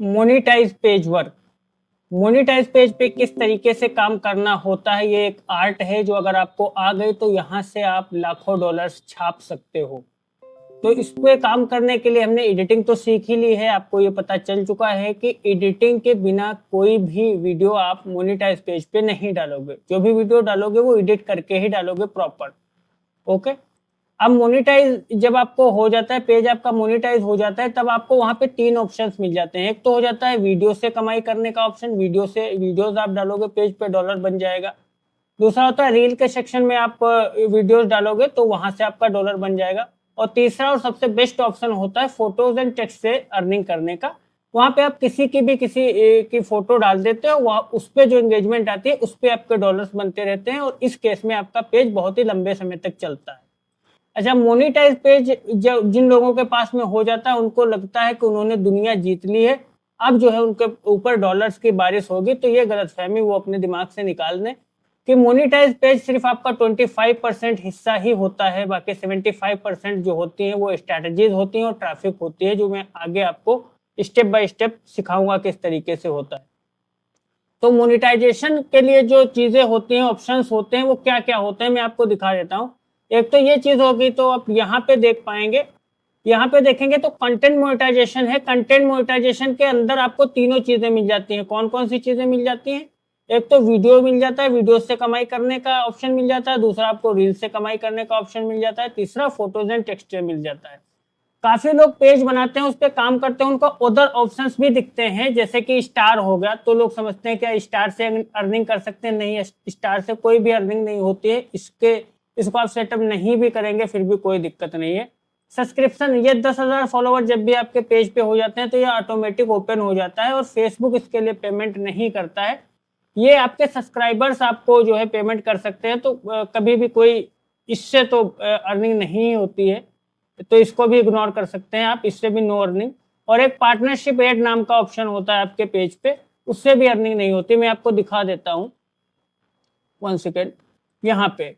Monetise page work. Monetise page पे किस तरीके से काम करना होता है, ये एक आर्ट है जो अगर आपको आ गई तो यहाँ से आप लाखों डॉलर्स छाप सकते हो। तो इस पे काम करने के लिए हमने एडिटिंग तो सीख ही ली है, आपको ये पता चल चुका है कि एडिटिंग के बिना कोई भी वीडियो आप मोनेटाइज पेज पे नहीं डालोगे। जो भी वीडियो डालोगे वो एडिट करके ही डालोगे प्रॉपर। ओके, अब मोनेटाइज जब आपको हो जाता है, पेज आपका मोनेटाइज हो जाता है, तब आपको वहां पे तीन ऑप्शंस मिल जाते हैं। एक तो हो जाता है वीडियो से कमाई करने का ऑप्शन, वीडियोस आप डालोगे पेज पे डॉलर बन जाएगा। दूसरा होता है रील के सेक्शन में आप वीडियोस डालोगे तो वहां से आपका डॉलर बन जाएगा। और तीसरा और सबसे बेस्ट ऑप्शन होता है फोटोज एंड टेक्स्ट से अर्निंग करने का। वहां पे आप किसी की फोटो डाल देते हो, वहां उस पे जो एंगेजमेंट आती है उस पे आपके डॉलर्स बनते रहते हैं और इस केस में आपका पेज बहुत ही लंबे समय तक चलता है। अच्छा, मोनेटाइज पेज जब जिन लोगों के पास में हो जाता है उनको लगता है कि उन्होंने दुनिया जीत ली है, अब जो है उनके ऊपर डॉलर्स की बारिश होगी। तो ये गलतफहमी वो अपने दिमाग से निकाल दें कि मोनेटाइज पेज सिर्फ आपका 25% हिस्सा ही होता है, बाकी 75% जो होती है वो स्ट्रैटेजीज होती हैं और ट्रैफिक होती है, जो मैं आगे आपको स्टेप बाय स्टेप सिखाऊंगा किस तरीके से होता है। तो मोनेटाइजेशन के लिए जो चीजें होती हैं, ऑप्शंस होते हैं, वो क्या क्या होते हैं मैं आपको दिखा देता हूँ। एक तो ये चीज होगी, तो आप यहाँ पे देख पाएंगे, यहाँ पे देखेंगे तो कंटेंट मोनेटाइजेशन है। कंटेंट मोनेटाइजेशन के अंदर आपको तीनों चीजें मिल जाती हैं। कौन कौन सी चीजें मिल जाती हैं? एक तो वीडियो मिल जाता है, वीडियो से कमाई करने का ऑप्शन मिल जाता है। दूसरा आपको रील से कमाई करने का ऑप्शन मिल जाता है। तीसरा फोटोज एंड टेक्स्ट मिल जाता है। काफी लोग पेज बनाते हैं, उस पर काम करते हैं, उनको अदर ऑप्शंस भी दिखते हैं, जैसे कि स्टार हो गया। तो लोग समझते हैं क्या स्टार से अर्निंग कर सकते हैं? नहीं, स्टार से कोई भी अर्निंग नहीं होती है। इसको आप सेटअप नहीं भी करेंगे फिर भी कोई दिक्कत नहीं है। सब्सक्रिप्शन, ये 10,000 फॉलोवर जब भी आपके पेज पे हो जाते हैं तो ये ऑटोमेटिक ओपन हो जाता है और फेसबुक इसके लिए पेमेंट नहीं करता है। ये आपके सब्सक्राइबर्स आपको जो है पेमेंट कर सकते हैं, तो कभी भी कोई इससे तो अर्निंग नहीं होती है, तो इसको भी इग्नोर कर सकते हैं आप, इससे भी नो अर्निंग। और एक पार्टनरशिप एड नाम का ऑप्शन होता है आपके पेज पे, उससे भी अर्निंग नहीं होती। मैं आपको दिखा देता हूँ, 1 सेकेंड। यहाँ पे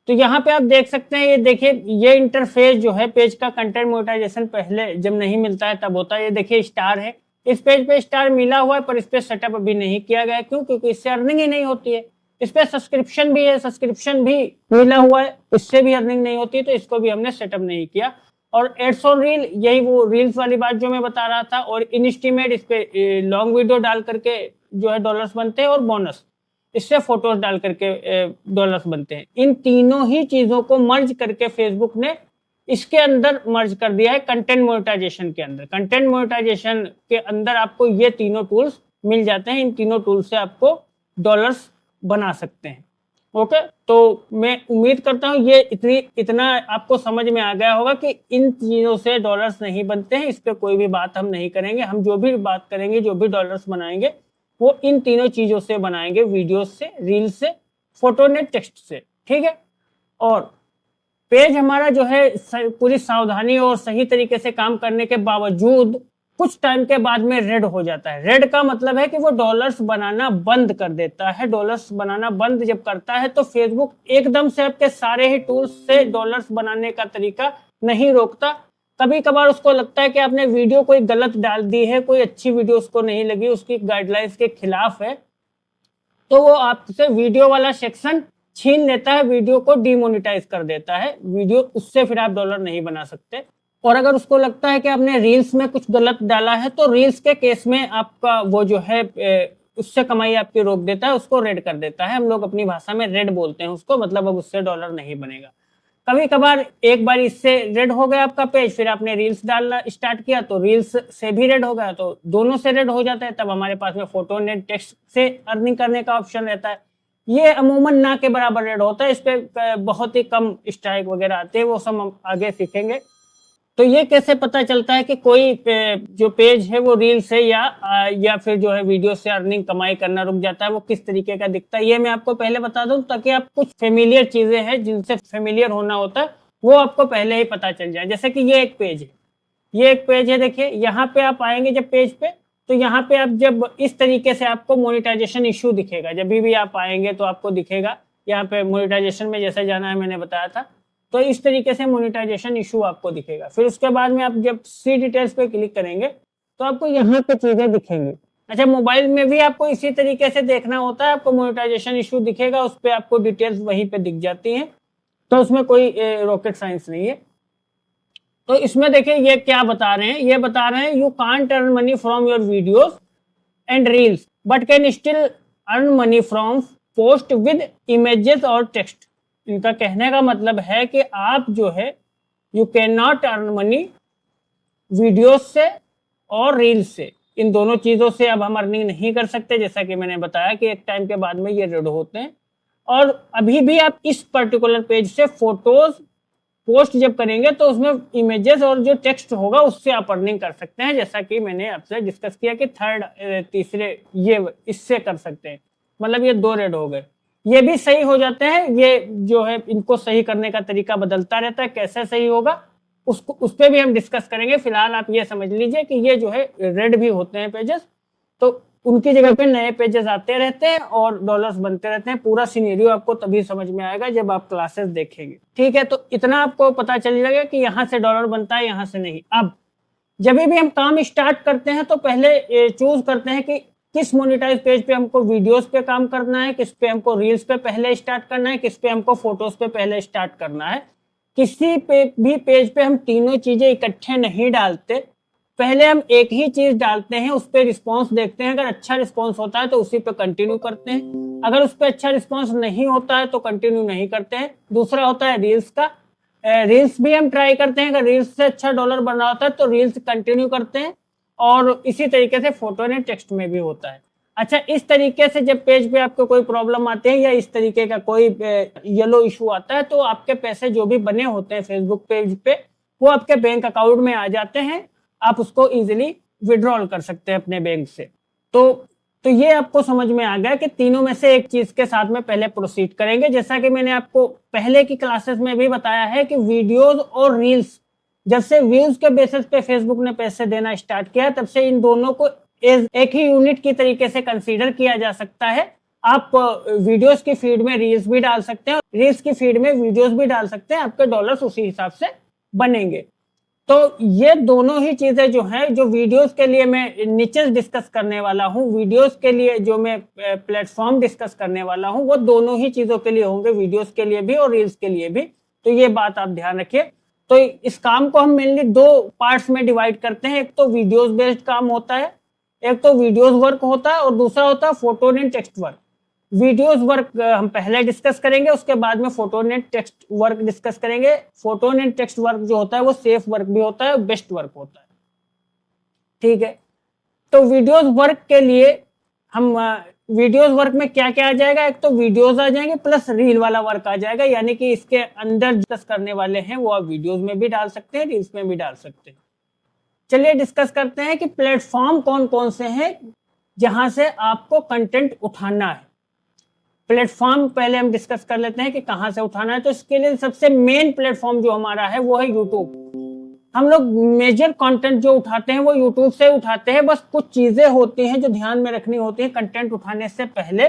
तो यहाँ पे आप देख सकते हैं, ये देखिए, ये इंटरफेस जो है पेज का, कंटेंट मोनेटाइजेशन पहले जब नहीं मिलता है तब होता है। ये देखिए स्टार है, इस पेज पे स्टार मिला हुआ है पर इस पे सेटअप अभी नहीं किया गया। क्यों? क्योंकि इससे अर्निंग ही नहीं होती है। इस पे सब्सक्रिप्शन भी है, सब्सक्रिप्शन भी मिला हुआ है, इससे भी अर्निंग नहीं होती है, तो इसको भी हमने सेटअप नहीं किया। और एड्स ऑन रील, यही वो रील्स वाली बात जो मैं बता रहा था। और इनस्टीमेट, इस पे लॉन्ग वीडियो डाल करके जो है डॉलर्स बनते हैं, और बोनस, इससे फोटोज डाल करके डॉलर्स बनते हैं। इन तीनों ही चीजों को मर्ज करके फेसबुक ने इसके अंदर मर्ज कर दिया है कंटेंट मोनेटाइजेशन के अंदर। कंटेंट मोनेटाइजेशन के अंदर आपको ये तीनों टूल्स मिल जाते हैं। इन तीनों टूल्स से आपको डॉलर्स बना सकते हैं। ओके, तो मैं उम्मीद करता हूं ये इतना आपको समझ में आ गया होगा कि इन चीजों से डॉलर्स नहीं बनते हैं। इस पे कोई भी बात हम नहीं करेंगे। हम जो भी बात करेंगे, जो भी डॉलर्स बनाएंगे, वो इन तीनों चीजों से बनाएंगे, वीडियो से, रील से, फोटो ने टेक्स्ट से। ठीक है, और पेज हमारा जो है पूरी सावधानी और सही तरीके से काम करने के बावजूद कुछ टाइम के बाद में रेड हो जाता है। रेड का मतलब है कि वो डॉलर्स बनाना बंद कर देता है। डॉलर्स बनाना बंद जब करता है तो फेसबुक एकदम से आपके सारे ही टूल्स से डॉलर्स बनाने का तरीका नहीं रोकता। कभी कभार उसको लगता है कि आपने वीडियो कोई गलत डाल दी है, कोई अच्छी वीडियो उसको नहीं लगी, उसकी गाइडलाइंस के खिलाफ है, तो वो आपसे वीडियो वाला सेक्शन छीन लेता है, वीडियो को डीमोनेटाइज कर देता है। वीडियो, उससे फिर आप डॉलर नहीं बना सकते। और अगर उसको लगता है कि आपने रील्स में कुछ गलत डाला है तो रील्स के केस में आपका वो जो है उससे कमाई आपकी रोक देता है, उसको रेड कर देता है। हम लोग अपनी भाषा में रेड बोलते हैं उसको, मतलब अब उससे डॉलर नहीं बनेगा। कभी कभार एक बार इससे रेड हो गया आपका पेज, फिर आपने रील्स डालना स्टार्ट किया तो रील्स से भी रेड हो गया, तो दोनों से रेड हो जाता है। तब हमारे पास में फोटो ने टेक्स्ट से अर्निंग करने का ऑप्शन रहता है। ये अमूमन ना के बराबर रेड होता है, इस पे बहुत ही कम स्ट्राइक वगैरह आते हैं, वो सब हम आगे सीखेंगे। तो ये कैसे पता चलता है कि कोई जो पेज है वो रील से या फिर जो है वीडियो से अर्निंग कमाई करना रुक जाता है, वो किस तरीके का दिखता है, ये मैं आपको पहले बता दूं, ताकि आप कुछ फेमिलियर चीजें हैं जिनसे फेमिलियर होना होता है वो आपको पहले ही पता चल जाए। जैसे कि ये एक पेज है, ये एक पेज है, देखिए यहाँ पे आप आएंगे जब पेज पे, तो यहाँ पे आप जब इस तरीके से आपको मोनेटाइजेशन इशू दिखेगा, जब भी आप आएंगे तो आपको दिखेगा यहाँ पे मोनेटाइजेशन में जैसे जाना है, मैंने बताया था। तो इस तरीके से मोनेटाइजेशन इशू आपको दिखेगा। फिर उसके बाद में आप जब सी डिटेल्स पे क्लिक करेंगे तो आपको यहाँ पे चीजें दिखेंगी। अच्छा, मोबाइल में भी आपको इसी तरीके से देखना होता है, आपको मोनेटाइजेशन इशू दिखेगा, उस पर आपको डिटेल्स वहीं पे दिख जाती हैं, तो उसमें कोई रॉकेट साइंस नहीं है। तो इसमें देखिए ये क्या बता रहे हैं, ये बता रहे हैं you can't earn money from your videos and reels but can still earn money from post with images और टेक्स्ट। इनका कहने का मतलब है कि आप जो है you can not earn money videos से और रील्स से, इन दोनों चीजों से अब हम अर्निंग नहीं कर सकते, जैसा कि मैंने बताया कि एक टाइम के बाद में ये रेड होते हैं। और अभी भी आप इस पर्टिकुलर पेज से फोटोज पोस्ट जब करेंगे तो उसमें इमेजेस और जो टेक्स्ट होगा उससे आप अर्निंग कर सकते हैं, जैसा कि मैंने आपसे डिस्कस किया कि थर्ड तीसरे ये इससे कर सकते हैं। मतलब ये 2 रेड हो गए, ये भी सही हो जाते हैं। ये जो है इनको सही करने का तरीका बदलता रहता है, कैसे सही होगा उसको उस पर भी हम डिस्कस करेंगे। फिलहाल आप ये समझ लीजिए कि ये जो है रेड भी होते हैं पेजेस, तो उनकी जगह पे नए पेजेस आते रहते हैं और डॉलर्स बनते रहते हैं। पूरा सिनेरियो आपको तभी समझ में आएगा जब आप क्लासेस देखेंगे, ठीक है। तो इतना आपको पता चल जाएगा कि यहाँ से डॉलर बनता है, यहाँ से नहीं। अब जब भी हम काम स्टार्ट करते हैं तो पहले चूज करते हैं कि किस मोनेटाइज पेज पे हमको वीडियोस पे काम करना है, किस पे हमको रील्स पे पहले स्टार्ट करना है, किस पे हमको फोटोज पे पहले स्टार्ट करना है। किसी पे भी पेज पे हम तीनों चीजें इकट्ठे नहीं डालते, पहले हम एक ही चीज डालते हैं, उस पर रिस्पॉन्स देखते हैं, अगर अच्छा रिस्पॉन्स होता है तो उसी पे कंटिन्यू करते हैं, अगर उस पर अच्छा रिस्पॉन्स नहीं होता है तो कंटिन्यू नहीं करते हैं। दूसरा होता है रील्स का, रील्स भी हम ट्राई करते हैं, अगर रील्स से अच्छा डॉलर बन रहा होता है तो रील्स कंटिन्यू करते हैं। और इसी तरीके से फोटो ने टेक्स्ट में भी होता है। अच्छा, इस तरीके से जब पेज पे आपको कोई प्रॉब्लम आती है या इस तरीके का कोई येलो इशू आता है तो आपके पैसे जो भी बने होते हैं फेसबुक पेज पे वो आपके बैंक अकाउंट में आ जाते हैं, आप उसको इजीली विड्रॉल कर सकते हैं अपने बैंक से। तो ये आपको समझ में आ गया कि तीनों में से एक चीज के साथ में पहले प्रोसीड करेंगे। जैसा कि मैंने आपको पहले की क्लासेस में भी बताया है कि वीडियोस और रील्स जब से व्यूज के बेसिस पे फेसबुक ने पैसे देना स्टार्ट किया तब से इन दोनों को एक ही यूनिट की तरीके से कंसीडर किया जा सकता है। आप वीडियोस की फीड में रील्स भी डाल सकते हैं, रील्स की फीड में वीडियोस भी डाल सकते हैं, आपके डॉलर्स उसी हिसाब से बनेंगे। तो ये दोनों ही चीजें जो हैं, जो वीडियोस के लिए मैं नीचे डिस्कस करने वाला हूं, वीडियोस के लिए जो मैं प्लेटफॉर्म डिस्कस करने वाला हूं, वो दोनों ही चीजों के लिए होंगे, वीडियोस के लिए भी और रील्स के लिए भी। तो ये बात आप ध्यान रखिए। तो इस काम को हम मेनली 2 पार्ट्स में डिवाइड करते हैं, एक तो वीडियोस बेस्ड काम होता है, एक तो वीडियोस वर्क होता है और दूसरा होता है photo and text work. Videos work हम पहले डिस्कस करेंगे, उसके बाद में photo and text work discuss करेंगे। फोटो एंड टेक्स्ट वर्क जो होता है वो सेफ वर्क भी होता है, बेस्ट वर्क होता है, ठीक है। तो वीडियोस वर्क के लिए हम वीडियोस वर्क में क्या क्या आ जाएगा, एक तो वीडियोस आ जाएंगे प्लस रील वाला वर्क आ जाएगा, यानी कि इसके अंदर डिस्कस करने वाले हैं वो आप वीडियोस में भी डाल सकते हैं, रील्स में भी डाल सकते हैं। चलिए डिस्कस करते हैं कि प्लेटफॉर्म कौन कौन से हैं जहां से आपको कंटेंट उठाना है। प्लेटफॉर्म पहले हम डिस्कस कर लेते हैं कि कहां से उठाना है। तो इसके लिए सबसे मेन प्लेटफॉर्म जो हमारा है वो है यूट्यूब। हम लोग मेजर कंटेंट जो उठाते हैं वो यूट्यूब से उठाते हैं। बस कुछ चीजें होती हैं जो ध्यान में रखनी होती है कंटेंट उठाने से पहले,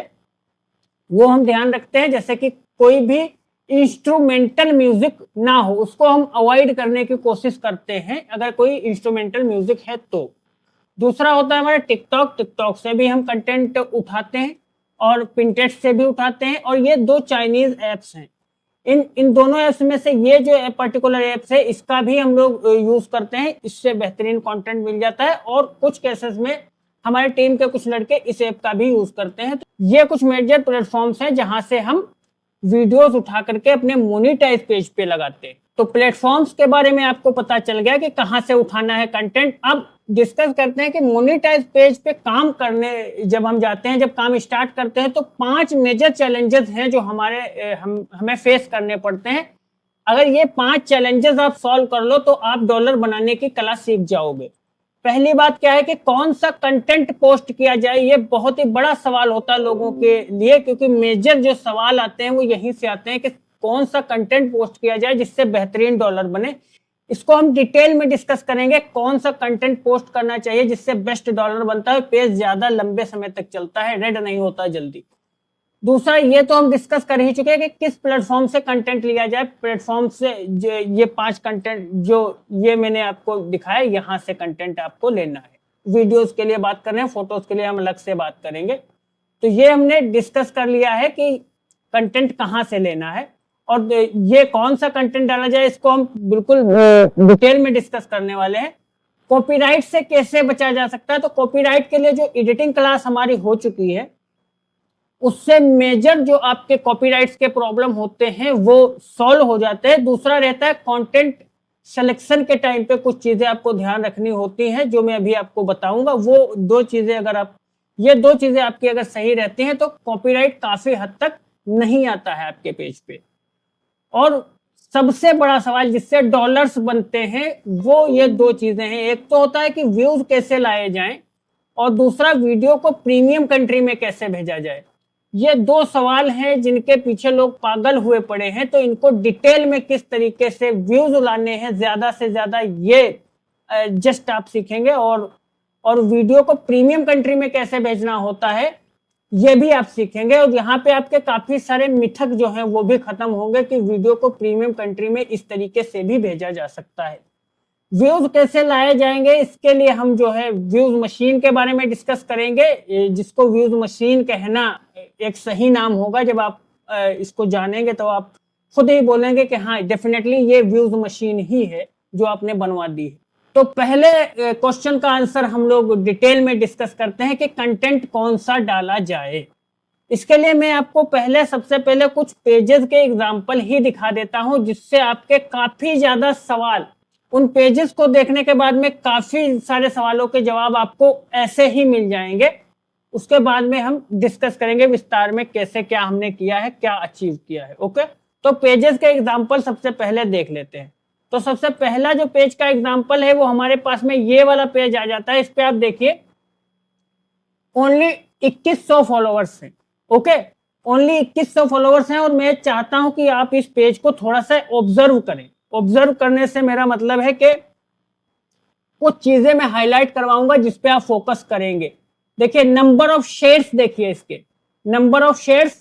वो हम ध्यान रखते हैं। जैसे कि कोई भी इंस्ट्रूमेंटल म्यूजिक ना हो, उसको हम अवॉइड करने की कोशिश करते हैं अगर कोई इंस्ट्रूमेंटल म्यूजिक है तो। दूसरा होता है हमारा टिकटॉक से भी हम कंटेंट उठाते हैं और पिंटरेस्ट से भी उठाते हैं, और ये 2 चाइनीज एप्स हैं। इन दोनों एप्स में से ये जो पर्टिकुलर एप्स है इसका भी हम लोग यूज करते हैं, इससे बेहतरीन कंटेंट मिल जाता है। और कुछ केसेस में हमारे टीम के कुछ लड़के इस ऐप का भी यूज करते हैं। तो ये कुछ मेजर प्लेटफॉर्म्स हैं जहां से हम वीडियोस उठा करके अपने मोनेटाइज पेज पे लगाते हैं। तो प्लेटफॉर्म्स के बारे में आपको पता चल गया कि कहां से उठाना है कंटेंट। अब डिस्कस करते हैं कि मोनेटाइज पेज पे काम करने जब हम जाते हैं, जब काम स्टार्ट करते हैं, तो 5 मेजर चैलेंजेस हैं जो हमें फेस करने पड़ते हैं। अगर ये 5 चैलेंजेस आप सॉल्व कर लो तो आप डॉलर बनाने की कला सीख जाओगे। पहली बात क्या है कि कौन सा कंटेंट पोस्ट किया जाए, ये बहुत ही बड़ा सवाल होता है लोगों के लिए, क्योंकि मेजर जो सवाल आते हैं वो यहीं से आते हैं कि कौन सा कंटेंट पोस्ट किया जाए जिससे बेहतरीन डॉलर बने। इसको हम डिटेल में डिस्कस करेंगे, कौन सा कंटेंट पोस्ट करना चाहिए जिससे बेस्ट डॉलर बनता है, पेज ज्यादा लंबे समय तक चलता है, रेड नहीं होता जल्दी। दूसरा, ये तो हम डिस्कस कर ही चुके हैं कि किस प्लेटफॉर्म से कंटेंट लिया जाए। प्लेटफॉर्म से ये 5 कंटेंट जो ये मैंने आपको दिखाया, यहां से कंटेंट आपको लेना है। वीडियोस के लिए बात कर रहे हैं, फोटोज के लिए हम अलग से बात करेंगे। तो ये हमने डिस्कस कर लिया है कि कंटेंट कहाँ से लेना है और ये कौन सा कंटेंट डाला जाए, इसको हम बिल्कुल डिटेल में डिस्कस करने वाले हैं। कॉपीराइट से कैसे बचा जा सकता है, तो कॉपीराइट के लिए जो एडिटिंग क्लास हमारी हो चुकी है उससे मेजर जो आपके कॉपीराइट्स के प्रॉब्लम होते हैं वो सॉल्व हो जाते हैं। दूसरा रहता है कंटेंट सिलेक्शन के टाइम पे कुछ चीजें आपको ध्यान रखनी होती हैं जो मैं अभी आपको बताऊंगा। वो दो चीजें अगर आप ये दो चीजें आपकी अगर सही रहती हैं तो कॉपीराइट काफी हद तक नहीं आता है आपके पेज पे। और सबसे बड़ा सवाल जिससे डॉलर्स बनते हैं वो ये दो चीजें हैं। एक तो होता है कि व्यूज कैसे लाए जाएं और दूसरा वीडियो को प्रीमियम कंट्री में कैसे भेजा जाए। ये दो सवाल हैं जिनके पीछे लोग पागल हुए पड़े हैं। तो इनको डिटेल में किस तरीके से व्यूज लाने हैं ज्यादा से ज्यादा ये जस्ट आप सीखेंगे। और वीडियो को प्रीमियम कंट्री में कैसे भेजना होता है ये भी आप सीखेंगे। और यहाँ पे आपके काफी सारे मिथक जो हैं वो भी खत्म होंगे कि वीडियो को प्रीमियम कंट्री में इस तरीके से भी भेजा जा सकता है। व्यूज कैसे लाए जाएंगे इसके लिए हम जो है व्यूज मशीन के बारे में डिस्कस करेंगे, जिसको व्यूज मशीन कहना एक सही नाम होगा। जब आप इसको जानेंगे तो आप खुद ही बोलेंगे कि हाँ डेफिनेटली ये व्यूज मशीन ही है जो आपने बनवा दी है। तो पहले क्वेश्चन का आंसर हम लोग डिटेल में डिस्कस करते हैं कि कंटेंट कौन सा डाला जाए। इसके लिए मैं आपको सबसे पहले कुछ पेजेस के एग्जांपल ही दिखा देता हूं जिससे आपके काफी ज्यादा सवाल, उन पेजेस को देखने के बाद में काफी सारे सवालों के जवाब आपको ऐसे ही मिल जाएंगे। उसके बाद में हम डिस्कस करेंगे विस्तार में कैसे क्या हमने किया है, क्या अचीव किया है। ओके, तो पेजेस के एग्जांपल सबसे पहले देख लेते हैं। तो सबसे पहला जो पेज का एग्जांपल है वो हमारे पास में ये वाला पेज आ जाता है। इस पे आप देखिए ओनली 2100 फॉलोअर्स हैं। ओके, ओनली 2100 फॉलोअर्स हैं और मैं चाहता हूं कि आप इस पेज को थोड़ा सा ऑब्जर्व करें। ऑब्जर्व करने से मेरा मतलब है कि कुछ चीजें मैं हाईलाइट करवाऊंगा जिस पे आप फोकस करेंगे। देखिए नंबर ऑफ शेयर्स, देखिए इसके नंबर ऑफ शेयर्स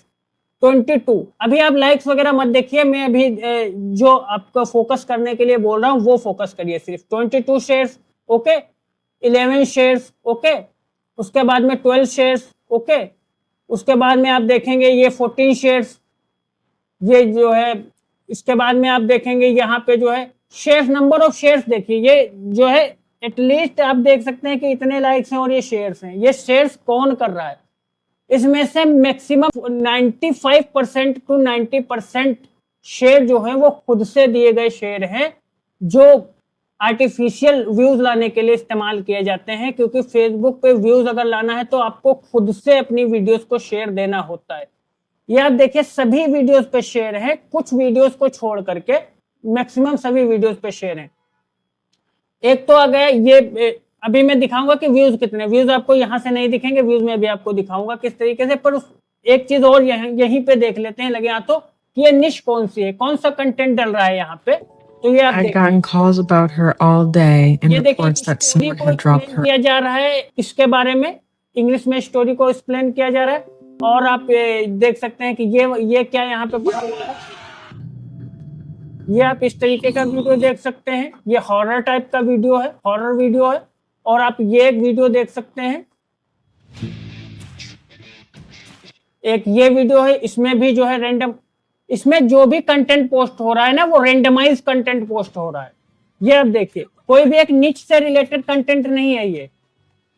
22। अभी आप लाइक्स वगैरह मत देखिए, मैं अभी जो आपको फोकस करने के लिए बोल रहा हूं वो फोकस करिए सिर्फ। 22 शेयर्स, ओके, 11 शेयर्स, ओके, उसके बाद में 12 शेयर्स, ओके, उसके बाद में आप देखेंगे ये 14 शेयर्स, ये जो है। इसके बाद में आप देखेंगे यहाँ पे जो है शेयर्स, नंबर ऑफ शेयर्स देखिए, ये जो है एटलीस्ट आप देख सकते हैं कि इतने लाइक्स हैं और ये शेयर्स हैं। ये शेयर्स कौन कर रहा है? इसमें से मैक्सिमम 95% टू 90% शेयर जो है वो खुद से दिए गए शेयर हैं जो आर्टिफिशियल व्यूज लाने के लिए इस्तेमाल किए जाते हैं। क्योंकि फेसबुक पे व्यूज अगर लाना है तो आपको खुद से अपनी वीडियोस को शेयर देना होता है। ये आप देखिए सभी वीडियोस पे शेयर है, कुछ वीडियोस को छोड़ करके मैक्सिमम सभी वीडियोस पे शेयर है। एक तो आ गया ये, अभी मैं दिखाऊंगा कि व्यूज कितने, व्यूज आपको यहां से नहीं दिखेंगे, व्यूज में भी आपको दिखाऊंगा किस तरीके से। पर एक चीज और यहीं पे देख लेते हैं लगे हाथों कि ये निश कौन सी है, कौन सा कंटेंट डल रहा है यहाँ पे। तो ये आप किया जा रहा है, इसके बारे में इंग्लिश में स्टोरी को एक्सप्लेन किया जा रहा है। और आप देख सकते हैं कि ये क्या यहाँ पे पड़ा हुआ है, ये आप इस तरीके का वीडियो देख सकते हैं। ये हॉरर टाइप का वीडियो है, हॉरर वीडियो है। और आप ये एक वीडियो देख सकते हैं, एक ये वीडियो है, इसमें भी जो है रैंडम, इसमें जो भी कंटेंट पोस्ट हो रहा है ना वो रेंडमाइज कंटेंट पोस्ट हो रहा है। ये आप देखिए कोई भी एक निच से रिलेटेड कंटेंट नहीं है,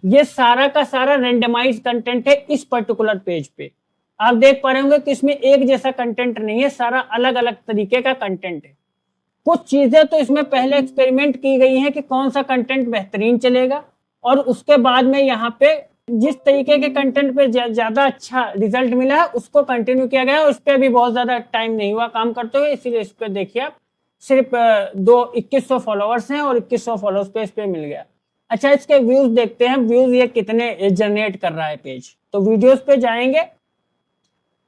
ये सारा का सारा रेंडमाइज कंटेंट है इस पर्टिकुलर पेज पे। आप देख पा रहे होंगे कि इसमें एक जैसा कंटेंट नहीं है, सारा अलग अलग तरीके का कंटेंट है। कुछ चीजें तो इसमें पहले एक्सपेरिमेंट की गई हैं कि कौन सा कंटेंट बेहतरीन चलेगा और उसके बाद में यहाँ पे जिस तरीके के कंटेंट पे ज्यादा अच्छा रिजल्ट मिला है उसको कंटिन्यू किया गया। उस पर भी बहुत ज्यादा टाइम नहीं हुआ काम करते हुए, इसीलिए इस पे देखिए आप सिर्फ 2100 फॉलोअर्स हैं और 2100 फॉलोअर्स पे इस पे मिल गया। अच्छा, इसके व्यूज देखते हैं, व्यूज ये कितने जनरेट कर रहा है पेज। तो वीडियोस पे जाएंगे,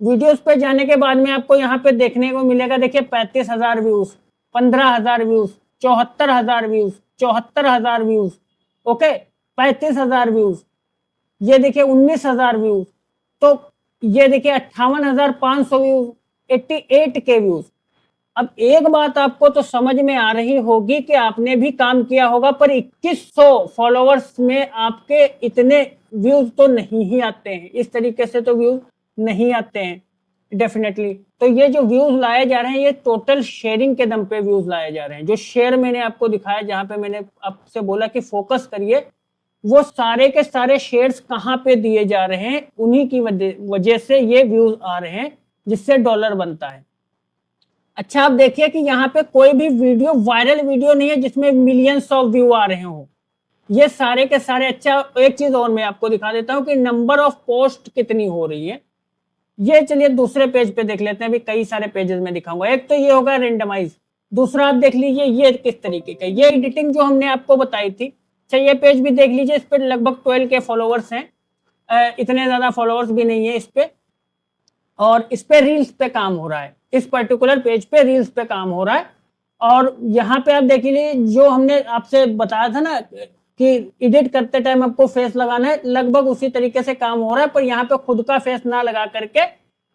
वीडियोस पे जाने के बाद में आपको यहाँ पे देखने को मिलेगा, देखिए 35,000 views, 15,000 views, 74,000 views, 74,000 views, okay, 35,000 views, ये देखिए 19,000 व्यूज, तो ये देखिए 58,500 व्यूज, 88 के व्यूज। अब एक बात आपको तो समझ में आ रही होगी कि आपने भी काम किया होगा, पर 2100 फॉलोअर्स में आपके इतने व्यूज तो नहीं ही आते हैं, इस तरीके से तो व्यूज नहीं आते हैं डेफिनेटली। तो ये जो व्यूज लाए जा रहे हैं ये टोटल शेयरिंग के दम पे व्यूज लाए जा रहे हैं। जो शेयर मैंने आपको दिखाया, जहां पे मैंने आपसे बोला कि फोकस करिए, वो सारे के सारे शेयर्स कहाँ पे दिए जा रहे हैं, उन्हीं की वजह से ये व्यूज आ रहे हैं, जिससे डॉलर बनता है। अच्छा, आप देखिए कि यहाँ पे कोई भी वीडियो वायरल वीडियो नहीं है जिसमें मिलियंस ऑफ व्यू आ रहे हो, ये सारे के सारे। अच्छा, एक चीज और मैं आपको दिखा देता हूँ कि नंबर ऑफ पोस्ट कितनी हो रही है। ये चलिए दूसरे पेज पे देख लेते हैं, अभी कई सारे पेजेस में दिखाऊंगा। एक तो ये होगा रेंडमाइज, दूसरा आप देख लीजिए ये किस तरीके का, ये एडिटिंग जो हमने आपको बताई थी। अच्छा, ये पेज भी देख लीजिए, इस पे लगभग 12 के फॉलोवर्स हैं, इतने ज्यादा फॉलोवर्स भी नहीं है इस पे, और इस पे रील्स पे काम हो रहा है, इस पर्टिकुलर पेज पे रील्स पे काम हो रहा है। और यहाँ पे आप देख लीजिए, जो हमने आपसे बताया था ना कि एडिट करते टाइम आपको फेस लगाना है, लगभग उसी तरीके से काम हो रहा है, पर यहाँ पे खुद का फेस ना लगा करके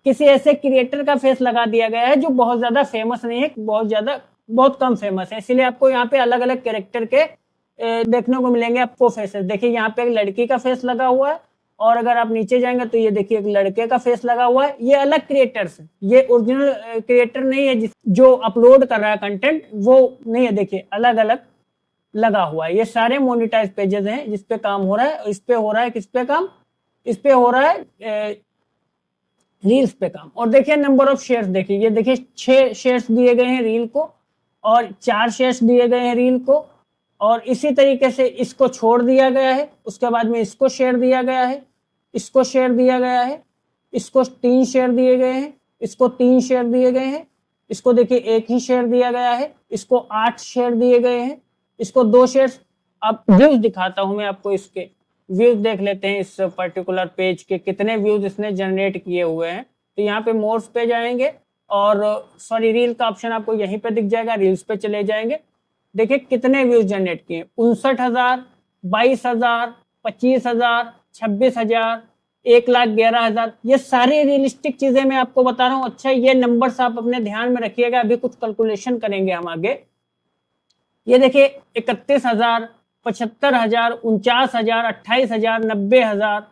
किसी ऐसे क्रिएटर का फेस लगा दिया गया है जो बहुत ज्यादा फेमस नहीं है, बहुत कम फेमस है, इसीलिए आपको यहाँ पे अलग अलग कैरेक्टर के देखने को मिलेंगे आपको फेसेस। देखिए यहाँ पे एक लड़की का फेस लगा हुआ है, और अगर आप नीचे जाएंगे तो ये देखिए एक लड़के का फेस लगा हुआ है। ये अलग क्रिएटर्स हैं, ये ओरिजिनल क्रिएटर नहीं है जो अपलोड कर रहा है कंटेंट, वो नहीं है। देखिए अलग अलग लगा हुआ है। ये सारे मोनेटाइज पेजेस हैं जिस पे काम हो रहा है। इस पे हो रहा है किस पे काम, इस पे हो रहा है रील्स पे काम। और देखिए नंबर ऑफ शेयर्स, देखिए ये देखिए 6 शेयर्स दिए गए हैं रील को, और 4 शेयर्स दिए गए हैं रील को, और इसी तरीके से इसको छोड़ दिया गया है, उसके बाद में इसको शेयर दिया गया है, इसको शेयर दिया गया है, इसको 3 शेयर दिए गए हैं, इसको 3 शेयर दिए गए हैं, इसको देखिए 1 ही शेयर दिया गया है, इसको 8 शेयर दिए गए हैं, इसको 2 शेयर। अब व्यूज दिखाता हूं मैं आपको, इसके व्यूज देख लेते हैं इस पर्टिकुलर पेज के, कितने व्यूज इसने जनरेट किए हुए हैं। तो यहाँ पे मोर्स पे जाएंगे, और सॉरी रील का ऑप्शन आपको यहीं पे दिख जाएगा, रील्स पे चले जाएंगे। देखिए कितने व्यूज जनरेट किए, 59,000, 22,000, 25,000, 26,000, 1,11,000। ये सारी रियलिस्टिक चीजें मैं आपको बता रहा हूँ। अच्छा, ये नंबर्स आप अपने ध्यान में रखिएगा, अभी कुछ कैलकुलेशन करेंगे हम आगे। ये देखिए 31,000, 75,000, 49,000, 28,000, 90,000।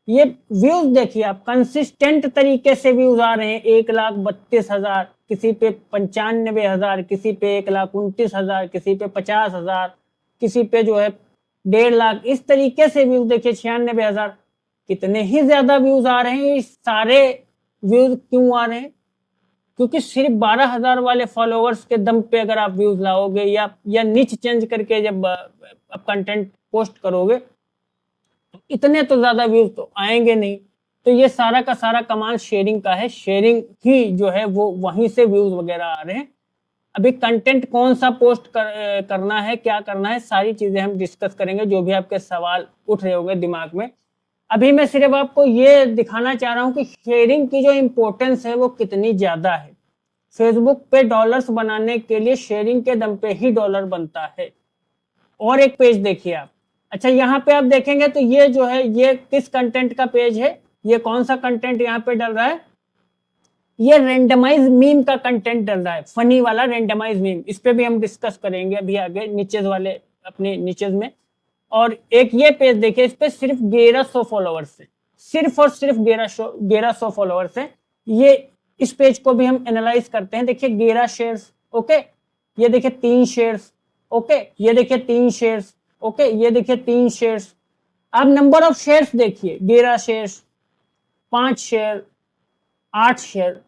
ये व्यूज देखिए आप, कंसिस्टेंट तरीके से व्यूज आ रहे हैं। 1,32,000, किसी पे 95,000, किसी पे 1,29,000, किसी पे 50,000, किसी पे जो है 1.5 लाख, इस तरीके से व्यूज देखिए 96,000। कितने ही ज्यादा व्यूज आ रहे हैं। सारे व्यूज क्यों आ रहे हैं? क्योंकि सिर्फ 12,000 वाले फॉलोअर्स के दम पे अगर आप व्यूज लाओगे, या निच चेंज करके जब आप कंटेंट पोस्ट करोगे, इतने तो ज्यादा व्यूज तो आएंगे नहीं। तो ये सारा का सारा कमाल शेयरिंग का है, शेयरिंग ही जो है वो वहीं से व्यूज वगैरह आ रहे हैं। अभी कंटेंट कौन सा पोस्ट करना है, क्या करना है, सारी चीजें हम डिस्कस करेंगे, जो भी आपके सवाल उठ रहे होंगे दिमाग में। अभी मैं सिर्फ आपको ये दिखाना चाह रहा हूं कि शेयरिंग की जो इंपॉर्टेंस है वो कितनी ज्यादा है। फेसबुक पे डॉलर्स बनाने के लिए शेयरिंग के दम पे ही डॉलर बनता है। और एक पेज देखिए आप। अच्छा, यहाँ पे आप देखेंगे तो ये जो है ये किस कंटेंट का पेज है, ये कौन सा कंटेंट यहाँ पे डल रहा है, ये रेंडमाइज मीम का कंटेंट डल रहा है, फनी वाला रेंडमाइज मीम। इस पे भी हम डिस्कस करेंगे अभी आगे नीचेज वाले अपने नीचेज में। और एक ये पेज देखिए, इस पे सिर्फ 1,100 फॉलोअर्स है, सिर्फ और सिर्फ 1,100 फॉलोअर्स है। ये इस पेज को भी हम एनालाइज करते हैं। देखिए 11 शेयर्स, ओके, ये देखिए 3 शेयर्स, ओके, ये देखिए 3 शेयर्स, ओके, ये देखिए 3 शेयर्स। अब नंबर ऑफ शेयर्स देखिए, 11 शेयर्स, 5 शेयर, 8 शेयर,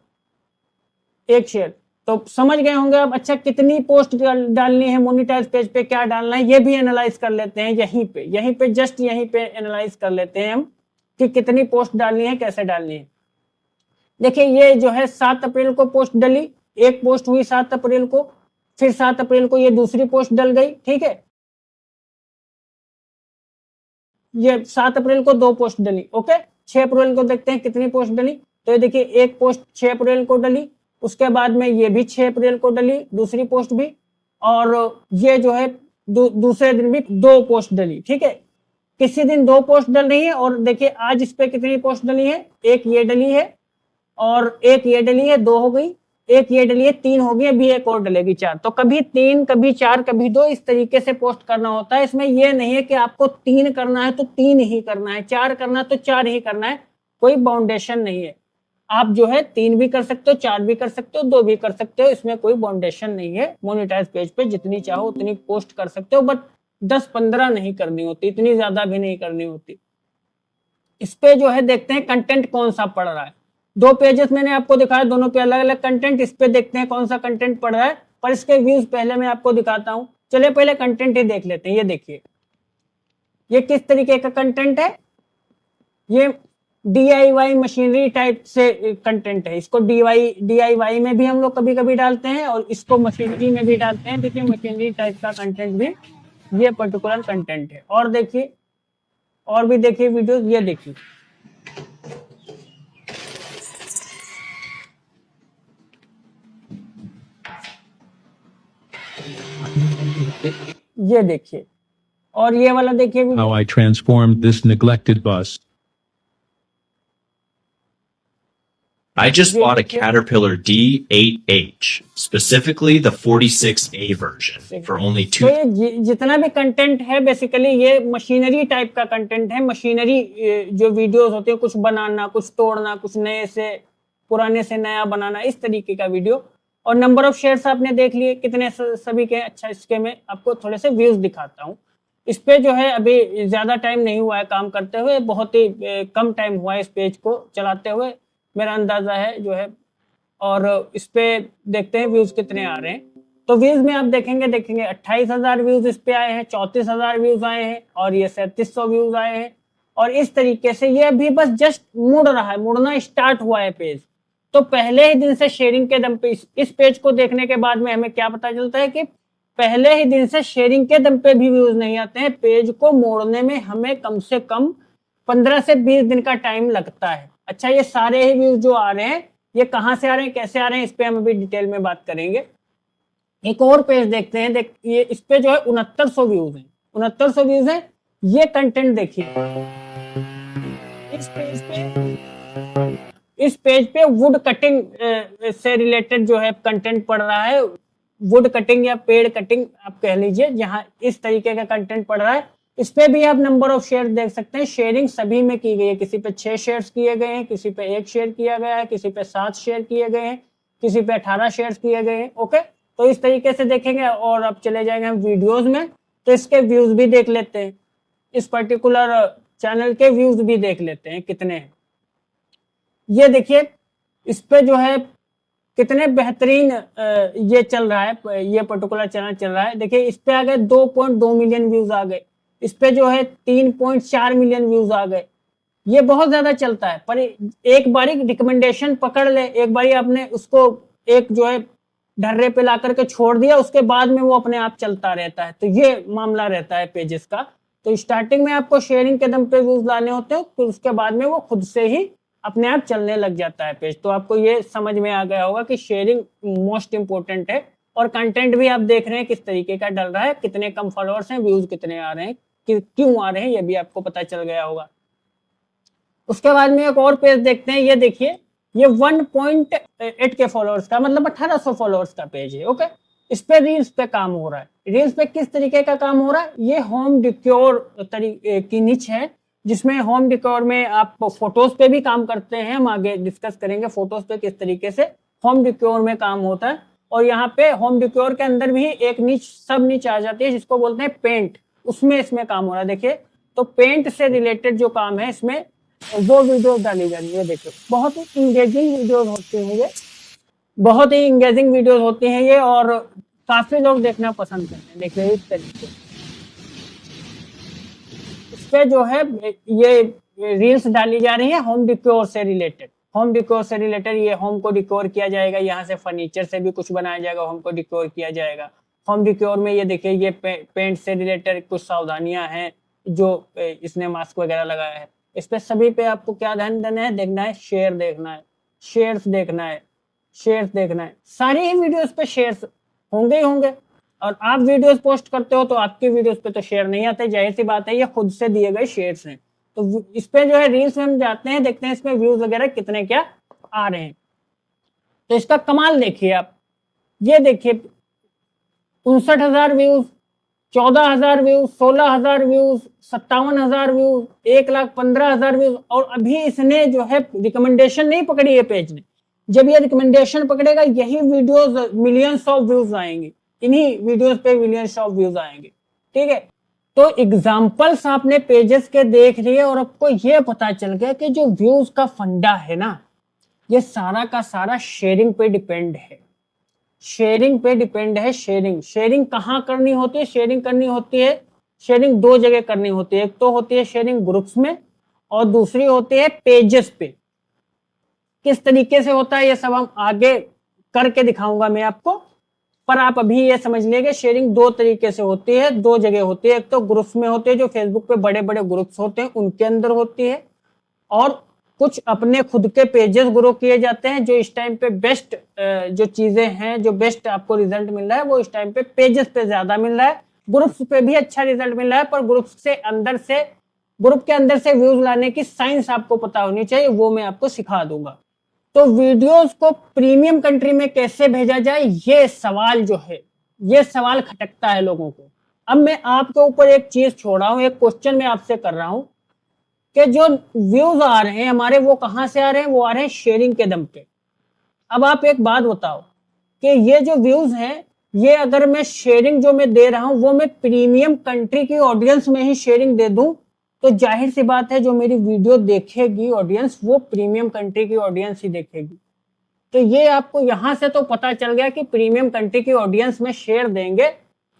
1 शेयर। तो समझ गए होंगे आप। अच्छा, कितनी पोस्ट डालनी है मोनेटाइज पेज पे, क्या डालना है, ये भी एनालाइज कर लेते हैं यहीं पे जस्ट यहीं पे एनालाइज कर लेते हैं हम कि कितनी पोस्ट डालनी है, कैसे डालनी है। देखिए ये जो है 7 अप्रैल को पोस्ट डली, एक पोस्ट हुई 7 अप्रैल को, फिर 7 अप्रैल को ये दूसरी पोस्ट डल गई, ठीक है। ये 7 अप्रैल को 2 पोस्ट डली, ओके। 6 अप्रैल को देखते हैं कितनी पोस्ट डली। तो ये देखिए एक पोस्ट 6 अप्रैल को डली, उसके बाद में ये भी 6 अप्रैल को डली दूसरी पोस्ट भी, और ये जो है दूसरे दिन भी 2 पोस्ट डली, ठीक है। किसी दिन 2 पोस्ट डल रही है। और देखिए आज इस पे कितनी पोस्ट डली है, एक ये डली है और एक ये डली है, 2 हो गई। एक ये डली है, 3 हो गई, अभी एक और डलेगी 4। तो कभी 3, कभी 4, कभी 2, इस तरीके से पोस्ट करना होता है। इसमें ये नहीं है कि आपको 3 करना है तो 3 ही करना है, 4 करना है तो 4 ही करना है, कोई बाउंडेशन नहीं है। आप जो है 3 भी कर सकते हो, 4 भी कर सकते हो, 2 भी कर सकते हो, इसमें कोई बाउंडेशन नहीं है। मोनेटाइज पेज पे जितनी चाहो उतनी पोस्ट कर सकते हो, बट 10-15 नहीं करनी होती, इतनी ज्यादा भी नहीं करनी होती। इस पे जो है देखते हैं कंटेंट कौन सा पड़ रहा है। 2 पेजेस मैंने आपको दिखाया, दोनों पे अलग अलग कंटेंट। इस पे देखते हैं कौन सा कंटेंट पड़ रहा है, पर इसके व्यूज पहले मैं आपको दिखाता हूं। चलिए पहले कंटेंट ही देख लेते हैं। ये देखिए, ये किस तरीके का कंटेंट है। ये DIY मशीनरी टाइप से कंटेंट है। इसको DIY में भी हम लोग कभी कभी डालते हैं और इसको मशीनरी में भी डालते हैं। देखिए मशीनरी टाइप का कंटेंट भी ये पर्टिकुलर कंटेंट है। और देखिए, और भी देखिए वीडियोस। ये देखिए, ये देखिए, और ये वाला देखिए How I transformed this neglected bus. I just bought a Caterpillar D8H, specifically the 46A version, for only तो ये जितना भी कंटेंट है बेसिकली ये मशीनरी टाइप का कंटेंट है। मशीनरी जो वीडियोस होते हैं, कुछ बनाना, कुछ तोड़ना, कुछ नए से पुराने से नया बनाना, इस तरीके का वीडियो। और नंबर ऑफ शेयर्स आपने देख लिए कितने सभी के। अच्छा, इसके में आपको थोड़े से व्यूज दिखाता हूँ। इस पे जो है अभी ज्यादा टाइम नहीं हुआ है काम करते हुए, बहुत ही कम टाइम हुआ है इस पेज को चलाते हुए, मेरा अंदाजा है जो है। और इस पे देखते हैं व्यूज कितने आ रहे हैं। तो व्यूज में आप देखेंगे 28,000 व्यूज इस पे आए हैं, 34,000 व्यूज आए हैं, और ये 3700 व्यूज आए हैं। और इस तरीके से ये अभी बस जस्ट मुड़ रहा है, मुड़ना स्टार्ट हुआ है पेज। तो पहले ही दिन से शेयरिंग के दम पे इस पेज को देखने के बाद में हमें क्या पता चलता है कि पहले ही दिन से शेयरिंग के दम पे भी व्यूज नहीं आते हैं। पेज को मोड़ने में हमें कम से कम 15 से 20 दिन का टाइम लगता है। अच्छा, ये सारे ही व्यूज जो आ रहे हैं ये कहां से आ रहे हैं, कैसे आ रहे हैं, इस पे हम अभी डिटेल में बात करेंगे। एक और पेज देखते हैं। ये इस पे जो है 6900 व्यूज हैं, 6900 व्यूज हैं। ये कंटेंट देखिए, इस पेज पे वुड कटिंग से रिलेटेड जो है कंटेंट पड़ रहा है। वुड कटिंग या पेड़ कटिंग आप कह लीजिए, जहां इस तरीके का कंटेंट पड़ रहा है। इस पे भी आप नंबर ऑफ शेयर देख सकते हैं। शेयरिंग सभी में की गई है, किसी पे 6 शेयर्स किए गए हैं, किसी पे 1 शेयर किया गया है, किसी पे 7 शेयर किए गए हैं, किसी पे 18 शेयर किए गए हैं। ओके, तो इस तरीके से देखेंगे। और अब चले जाएंगे हम वीडियोज में, तो इसके व्यूज भी देख लेते हैं। इस पर्टिकुलर चैनल के व्यूज भी देख लेते हैं कितने हैं। ये देखिए, इस पे जो है कितने बेहतरीन ये चल रहा है, ये पर्टिकुलर चैनल चल रहा है। देखिए इस पे आ गए 2.2 मिलियन व्यूज आ गए। इस पे जो है 3.4 मिलियन व्यूज आ गए। ये बहुत ज्यादा चलता है, पर एक बारी रिकमेंडेशन पकड़ ले, एक बारी आपने उसको एक जो है ढर्रे पे ला करके छोड़ दिया, उसके बाद में वो अपने आप चलता रहता है। तो ये मामला रहता है पेजेस का। तो स्टार्टिंग में आपको शेयरिंग के दम पे व्यूज लाने होते हैं, फिर उसके बाद में वो खुद से ही अपने आप चलने लग जाता है पेज। तो आपको ये समझ में आ गया होगा कि शेयरिंग मोस्ट इंपोर्टेंट है। और कंटेंट भी आप देख रहे हैं किस तरीके का डल रहा है, कितने कम फॉलोअर्स हैं, व्यूज कितने आ रहे हैं, क्यों आ रहे हैं, ये भी आपको पता चल गया होगा। उसके बाद में एक और पेज देखते हैं। ये देखिए, ये 1.8 के फॉलोअर्स का, मतलब 1800 फॉलोअर्स का पेज है। ओके, इस पे रील्स पे काम हो रहा है। रील्स पे किस तरीके का काम हो रहा है, ये होम डिक्योर की निच है, जिसमें होम डिकोर में आप फोटोज पे भी काम करते हैं। हम आगे डिस्कस करेंगे फोटोज पे किस तरीके से होम डिकोर में काम होता है। और यहाँ पे होम डिकोर के अंदर भी एक निच, सब निच आ जाती है, जिसको बोलते हैं पेंट। उसमें इसमें काम हो रहा है। देखिए, तो पेंट से रिलेटेड जो काम है इसमें वो वीडियो डाली जा रही है। देखिए, बहुत ही इंगेजिंग वीडियोज होती हैं ये, बहुत ही इंगेजिंग वीडियोज होती हैं ये, और काफी लोग देखना पसंद करते हैं। देखिए इस तरीके पे जो है ये रील्स डाली जा रही है होम डिकोर से रिलेटेड। होम डिकोर से रिलेटेड, ये होम को डिकोर किया जाएगा, यहाँ से फर्नीचर से भी कुछ बनाया जाएगा, होम को डिकोर किया जाएगा। होम डिकोर में ये देखिए, ये पेंट से रिलेटेड कुछ सावधानियां हैं जो इसने मास्क वगैरह लगाया है। इस पे सभी पे आपको क्या ध्यान देना है, देखना है, शेयर देखना है, शेयर्स देखना है, शेयर्स देखना है। सारी ही वीडियोस पे शेयर्स होंगे ही होंगे। और आप वीडियोस पोस्ट करते हो तो आपके वीडियोस पे तो शेयर नहीं आते, जाहिर सी बात है, ये खुद से दिए गए शेयर्स हैं। तो इस पे जो है रील्स में हम जाते हैं, देखते हैं इसमें व्यूज वगैरह कितने क्या आ रहे हैं। तो इसका कमाल देखिए आप, ये देखिए 59,000 views, 14,000 views, 16,000 views, 57,000 views, 1,15,000 views. और अभी इसने जो है रिकमेंडेशन नहीं पकड़ी है पेज ने, जब ये रिकमेंडेशन पकड़ेगा यही वीडियोस मिलियंस ऑफ व्यूज आएंगे, इन्हीं वीडियोस पे मिलियंस ऑफ व्यूज आएंगे। ठीक है, तो एग्जांपल्स आपने पेजेस के देख लिए और आपको ये पता चल गया कि जो व्यूज का फंडा है ना, ये सारा का सारा शेयरिंग पे डिपेंड है। शेयरिंग पे डिपेंड है। शेयरिंग कहाँ करनी होती है? शेयरिंग करनी होती है, शेयरिंग दो जगह करनी होती है। एक तो होती है शेयरिंग ग्रुप्स में और दूसरी होती है पेजेस पे। किस तरीके से होता है ये सब हम आगे करके दिखाऊंगा मैं आपको, पर आप अभी ये समझ लीजिए शेयरिंग दो तरीके से होती है, दो जगह होती है। एक तो ग्रुप्स में होती है, जो फेसबुक पे बड़े बड़े ग्रुप्स होते हैं उनके अंदर होती है, और कुछ अपने खुद के पेजेस ग्रो किए जाते हैं। जो इस टाइम पे बेस्ट जो चीजें हैं, जो बेस्ट आपको रिजल्ट मिल रहा है वो इस टाइम पे पेजेस पे ज्यादा मिल रहा है। ग्रुप्स पे भी अच्छा रिजल्ट मिल रहा है, पर ग्रुप के अंदर से व्यूज लाने की साइंस आपको पता होनी चाहिए, वो मैं आपको सिखा दूंगा। तो वीडियोस को प्रीमियम कंट्री में कैसे भेजा जाए, ये सवाल जो है, ये सवाल खटकता है लोगों को। अब मैं आपके ऊपर एक चीज छोड़ रहा हूं, एक क्वेश्चन मैं आपसे कर रहा हूं कि जो व्यूज आ रहे हैं हमारे, वो कहां से आ रहे हैं? वो आ रहे हैं शेयरिंग के दम पे। अब आप एक बात बताओ कि ये जो व्यूज हैं, ये अगर मैं शेयरिंग जो मैं दे रहा हूं वो मैं प्रीमियम कंट्री की ऑडियंस में ही शेयरिंग दे दूं, तो जाहिर सी बात है जो मेरी वीडियो देखेगी ऑडियंस, वो प्रीमियम कंट्री की ऑडियंस ही देखेगी। तो ये आपको यहां से तो पता चल गया कि प्रीमियम कंट्री की ऑडियंस में शेयर देंगे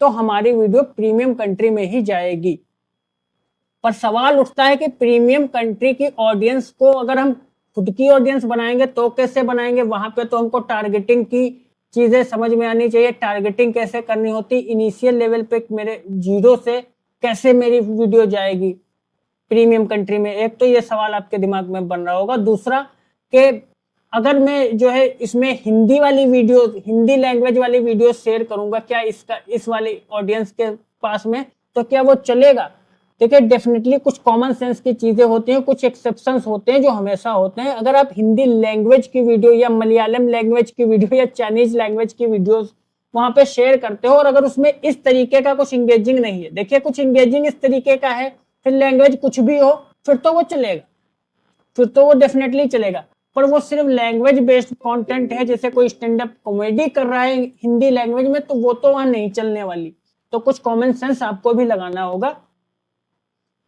तो हमारी वीडियो प्रीमियम कंट्री में ही जाएगी। पर सवाल उठता है कि प्रीमियम कंट्री की ऑडियंस को अगर हम खुद की ऑडियंस बनाएंगे तो कैसे बनाएंगे? वहां पे तो हमको टारगेटिंग की चीजें समझ में आनी चाहिए। टारगेटिंग कैसे करनी होती, इनिशियल लेवल पे मेरे 0 से कैसे मेरी वीडियो जाएगी प्रीमियम कंट्री में। एक तो ये सवाल आपके दिमाग में बन रहा होगा। दूसरा कि अगर मैं जो है इसमें हिंदी वाली वीडियो, हिंदी लैंग्वेज वाली वीडियो शेयर करूंगा क्या इस वाली ऑडियंस के पास में, तो क्या वो चलेगा? देखिए डेफिनेटली कुछ कॉमन सेंस की चीजें होती हैं, कुछ एक्सेप्शंस होते हैं जो हमेशा होते हैं। अगर आप हिंदी लैंग्वेज की वीडियो या मलयालम लैंग्वेज की वीडियो या चाइनीज लैंग्वेज की वीडियोस वहां पे शेयर करते हो और अगर उसमें इस तरीके का कुछ इंगेजिंग नहीं है, देखिए कुछ इंगेजिंग इस तरीके का है, फिर लैंग्वेज कुछ भी हो, फिर तो वो चलेगा, फिर तो वो डेफिनेटली चलेगा। पर वो सिर्फ लैंग्वेज बेस्ड कंटेंट है, जैसे कोई स्टैंड अप कॉमेडी कर रहा है हिंदी लैंग्वेज में, तो वो तो वहां नहीं चलने वाली। तो कुछ कॉमन सेंस आपको भी लगाना होगा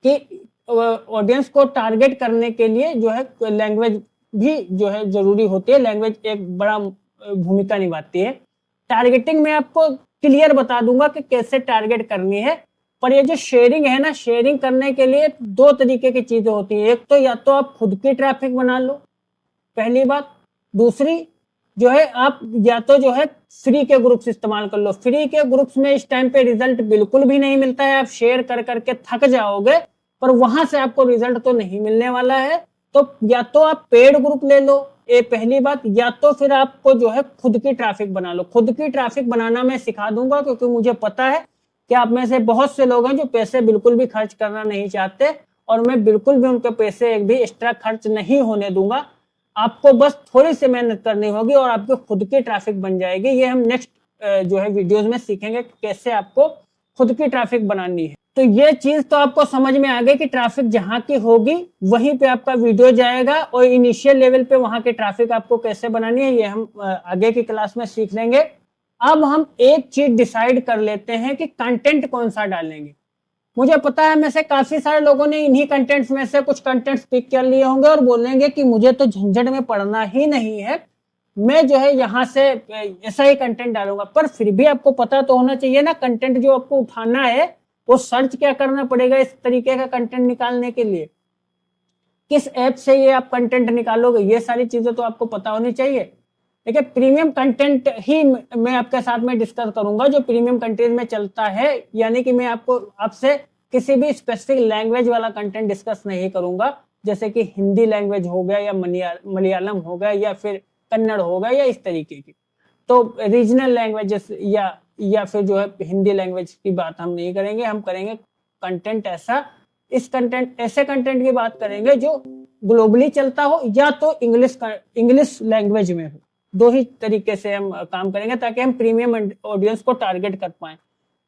कि ऑडियंस को टारगेट करने के लिए जो है लैंग्वेज भी जो है जरूरी होती है। लैंग्वेज एक बड़ा भूमिका निभाती है। टारगेटिंग में आपको क्लियर बता दूंगा कि कैसे टारगेट करनी है। पर ये जो शेयरिंग है ना, शेयरिंग करने के लिए दो तरीके की चीजें होती है। एक तो या तो आप खुद की ट्रैफिक बना लो, पहली बात। दूसरी जो है आप या तो जो है फ्री के ग्रुप्स इस्तेमाल कर लो। फ्री के ग्रुप्स में इस टाइम पे रिजल्ट बिल्कुल भी नहीं मिलता है, आप शेयर कर करके थक जाओगे, पर वहां से आपको रिजल्ट तो नहीं मिलने वाला है। तो या तो आप पेड ग्रुप ले लो, ये पहली बात, या तो फिर आपको जो है खुद की ट्रैफिक बना लो। खुद की ट्रैफिक बनाना मैं सिखा दूंगा, क्योंकि मुझे पता है कि आप में से बहुत से लोग हैं जो पैसे बिल्कुल भी खर्च करना नहीं चाहते, और मैं बिल्कुल भी उनके पैसे एक भी एक्स्ट्रा खर्च नहीं होने दूंगा। आपको बस थोड़ी सी मेहनत करनी होगी और आपकी खुद की ट्रैफिक बन जाएगी। ये हम नेक्स्ट जो है वीडियोस में सीखेंगे कैसे आपको खुद की ट्रैफिक बनानी है। तो ये चीज तो आपको समझ में आ गई कि ट्रैफिक जहां की होगी वहीं पे आपका वीडियो जाएगा, और इनिशियल लेवल पे वहां की ट्रैफिक आपको कैसे बनानी है ये हम आगे की क्लास में सीख लेंगे। अब हम एक चीज डिसाइड कर लेते हैं कि कंटेंट कौन सा डालेंगे। मुझे पता है में से काफी सारे लोगों ने इन्हीं कंटेंट्स में से कुछ कंटेंट्स पिक कर लिए होंगे और बोलेंगे कि मुझे तो झंझट में पड़ना ही नहीं है, मैं जो है यहाँ से ऐसा ही कंटेंट डालूंगा। पर फिर भी आपको पता तो होना चाहिए ना कंटेंट जो आपको उठाना है वो सर्च क्या करना पड़ेगा इस तरीके का कंटेंट निकालने के लिए, किस ऐप से ये आप कंटेंट निकालोगे, ये सारी चीजें तो आपको पता होनी चाहिए। देखिए प्रीमियम कंटेंट ही मैं आपके साथ में डिस्कस करूंगा जो प्रीमियम कंटेंट में चलता है, यानी कि मैं आपसे किसी भी स्पेसिफिक लैंग्वेज वाला कंटेंट डिस्कस नहीं करूंगा, जैसे कि हिंदी लैंग्वेज हो गया या मलयालम हो गया या फिर कन्नड़ हो गया या इस तरीके की। तो रीजनल लैंग्वेजेस या फिर जो है हिंदी लैंग्वेज की बात हम नहीं करेंगे, हम करेंगे कंटेंट ऐसे कंटेंट की बात करेंगे जो ग्लोबली चलता हो या तो इंग्लिश लैंग्वेज में हो। दो ही तरीके से हम काम करेंगे ताकि हम प्रीमियम ऑडियंस को टारगेट कर पाए।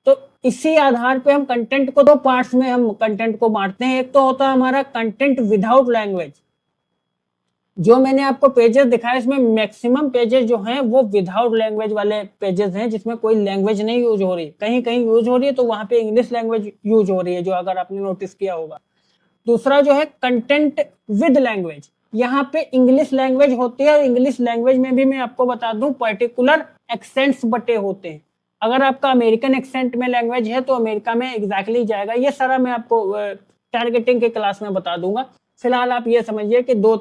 तो इसी आधार पे हम कंटेंट को दो पार्ट्स में हम कंटेंट को बांटते हैं। एक तो होता है हमारा कंटेंट विदाउट लैंग्वेज, जो मैंने आपको पेजेस दिखाया इसमें मैक्सिमम पेजेस जो हैं वो विदाउट लैंग्वेज वाले पेजेस हैं, जिसमें कोई लैंग्वेज नहीं यूज हो रही। कहीं कहीं यूज हो रही है तो वहां पे इंग्लिश लैंग्वेज यूज हो रही है, जो अगर आपने नोटिस किया होगा। दूसरा जो है कंटेंट विद लैंग्वेज, यहाँ पे इंग्लिश लैंग्वेज होती है और इंग्लिश लैंग्वेज में भी मैं आपको बता दूं पर्टिकुलर एक्सेंट्स बटे होते हैं। अगर आपका अमेरिकन एक्सेंट में लैंग्वेज है तो अमेरिका में एग्जैक्टली जाएगा। ये सारा मैं आपको टारगेटिंग के क्लास में बता दूंगा। फिलहाल आप ये समझिए कि दो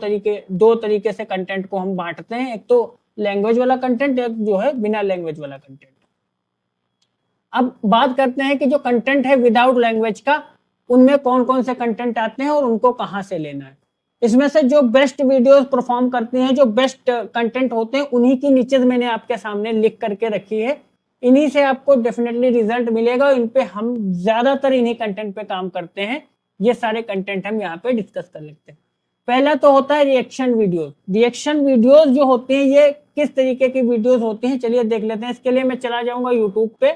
तरीके से कंटेंट को हम बांटते हैं, एक तो लैंग्वेज वाला कंटेंट, एक जो है बिना लैंग्वेज वाला कंटेंट। अब बात करते हैं कि जो कंटेंट है विदाउट लैंग्वेज का, उनमें कौन कौन से कंटेंट आते हैं और उनको कहां से लेना है। इसमें से जो बेस्ट वीडियोस परफॉर्म करती हैं, जो बेस्ट कंटेंट होते हैं, उन्हीं की नीचे मैंने आपके सामने लिख करके रखी है। इन्हीं से आपको डेफिनेटली रिजल्ट मिलेगा। इन पे हम ज्यादातर इन्हीं कंटेंट पे काम करते हैं। ये सारे कंटेंट हम यहाँ पे डिस्कस कर लेते हैं। पहला तो होता है रिएक्शन वीडियोस। रिएक्शन वीडियोस जो होते हैं ये किस तरीके की वीडियोस होती हैं, चलिए देख लेते हैं। इसके लिए मैं चला जाऊंगा यूट्यूब पे।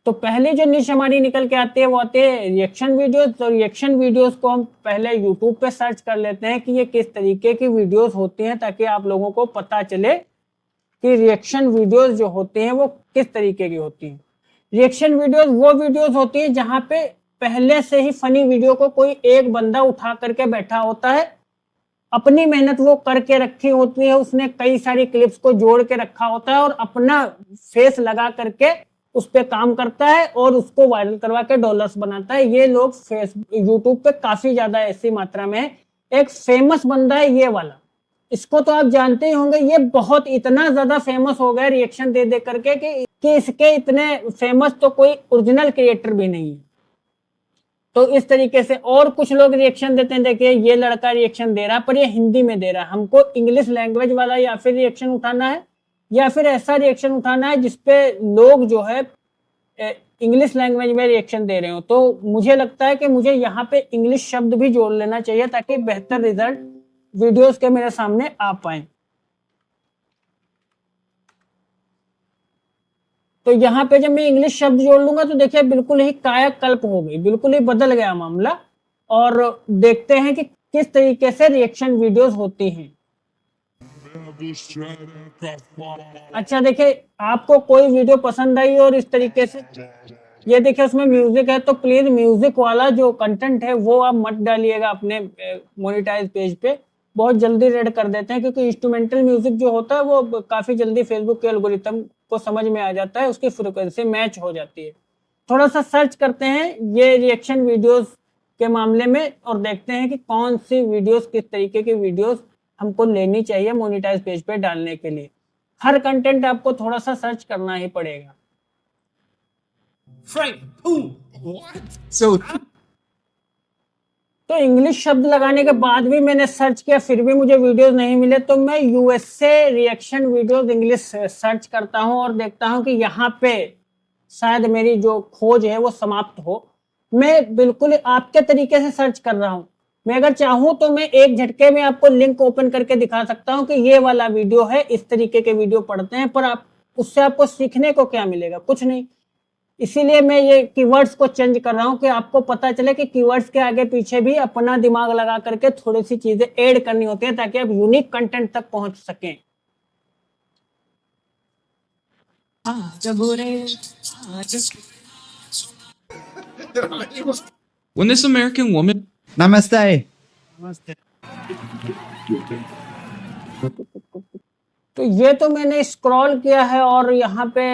तो पहले जो निश हमारी निकल के आती है वो आती है रिएक्शन वीडियोस। तो रिएक्शन वीडियोस को हम पहले यूट्यूब पे सर्च कर लेते हैं कि ये किस तरीके की वीडियोस होती हैं, ताकि आप लोगों को पता चले कि रिएक्शन वीडियोस जो होते हैं वो किस तरीके की होती हैं। रिएक्शन वीडियोस वो वीडियोस होती है जहां पे पहले से ही फनी वीडियो को कोई एक बंदा उठा करके बैठा होता है, अपनी मेहनत वो करके रखी होती है, उसने कई सारी क्लिप्स को जोड़ के रखा होता है और अपना फेस लगा करके उस पे काम करता है और उसको वायरल करवा के डॉलर्स बनाता है। ये लोग यूट्यूब पे काफी ज्यादा ऐसी मात्रा में है। एक फेमस बंदा है ये वाला, इसको तो आप जानते ही होंगे। ये बहुत इतना ज्यादा फेमस हो गया रिएक्शन दे दे करके कि इसके इतने फेमस तो कोई ओरिजिनल क्रिएटर भी नहीं है। तो इस तरीके से और कुछ लोग रिएक्शन देते हैं। देखिए ये लड़का रिएक्शन दे रहा है पर ये हिंदी में दे रहा है। हमको इंग्लिश लैंग्वेज वाला या फिर रिएक्शन उठाना है, या फिर ऐसा रिएक्शन उठाना है जिसपे लोग जो है इंग्लिश लैंग्वेज में रिएक्शन दे रहे हो। तो मुझे लगता है कि मुझे यहाँ पे इंग्लिश शब्द भी जोड़ लेना चाहिए ताकि बेहतर रिजल्ट वीडियोस के मेरे सामने आ पाए। तो यहाँ पे जब मैं इंग्लिश शब्द जोड़ लूंगा तो देखिए बिल्कुल ही कायाकल्प हो गई, बिल्कुल ही बदल गया मामला। और देखते हैं कि किस तरीके से रिएक्शन वीडियोस होती हैं। अच्छा देखिए, आपको कोई वीडियो पसंद आई और इस तरीके से ये देखिए उसमें म्यूजिक है, तो प्लीज म्यूजिक वाला जो कंटेंट है वो आप मत डालिएगा अपने मोनेटाइज पेज पे। बहुत जल्दी रेड कर देते हैं, क्योंकि इंस्ट्रूमेंटल म्यूजिक जो होता है वो काफी जल्दी फेसबुक के एल्गोरिथम को समझ में आ जाता है, उसकी फ्रीक्वेंसी मैच हो जाती है। थोड़ा सा सर्च करते हैं ये रिएक्शन वीडियोस के मामले में और देखते हैं कि कौन सी वीडियोस, किस तरीके की वीडियोस हमको लेनी चाहिए मोनेटाइज पेज पे डालने के लिए। हर कंटेंट आपको थोड़ा सा सर्च करना ही पड़ेगा। तो इंग्लिश शब्द लगाने के बाद भी मैंने सर्च किया, फिर भी मुझे वीडियोस नहीं मिले। तो मैं USA reaction videos English search करता हूं और देखता हूं कि यहाँ पे शायद मेरी जो खोज है वो समाप्त हो। मैं बिल्कुल आपके तरीके से सर्च कर रहा हूं। मैं अगर चाहूं तो मैं एक झटके में आपको लिंक ओपन करके दिखा सकता हूं कि ये वाला वीडियो है, इस तरीके के वीडियो पढ़ते हैं, पर आप उससे आपको सीखने को क्या मिलेगा? कुछ नहीं। इसीलिए मैं ये कीवर्ड्स को चेंज कर रहा हूं कि आपको पता चले कि कीवर्ड्स के आगे पीछे भी अपना दिमाग लगा करके थोड़ी सी चीजें ऐड करनी होती है ताकि आप यूनिक कंटेंट तक पहुंच सकें। When this American woman Namaste. तो ये तो मैंने स्क्रॉल किया है और यहाँ पे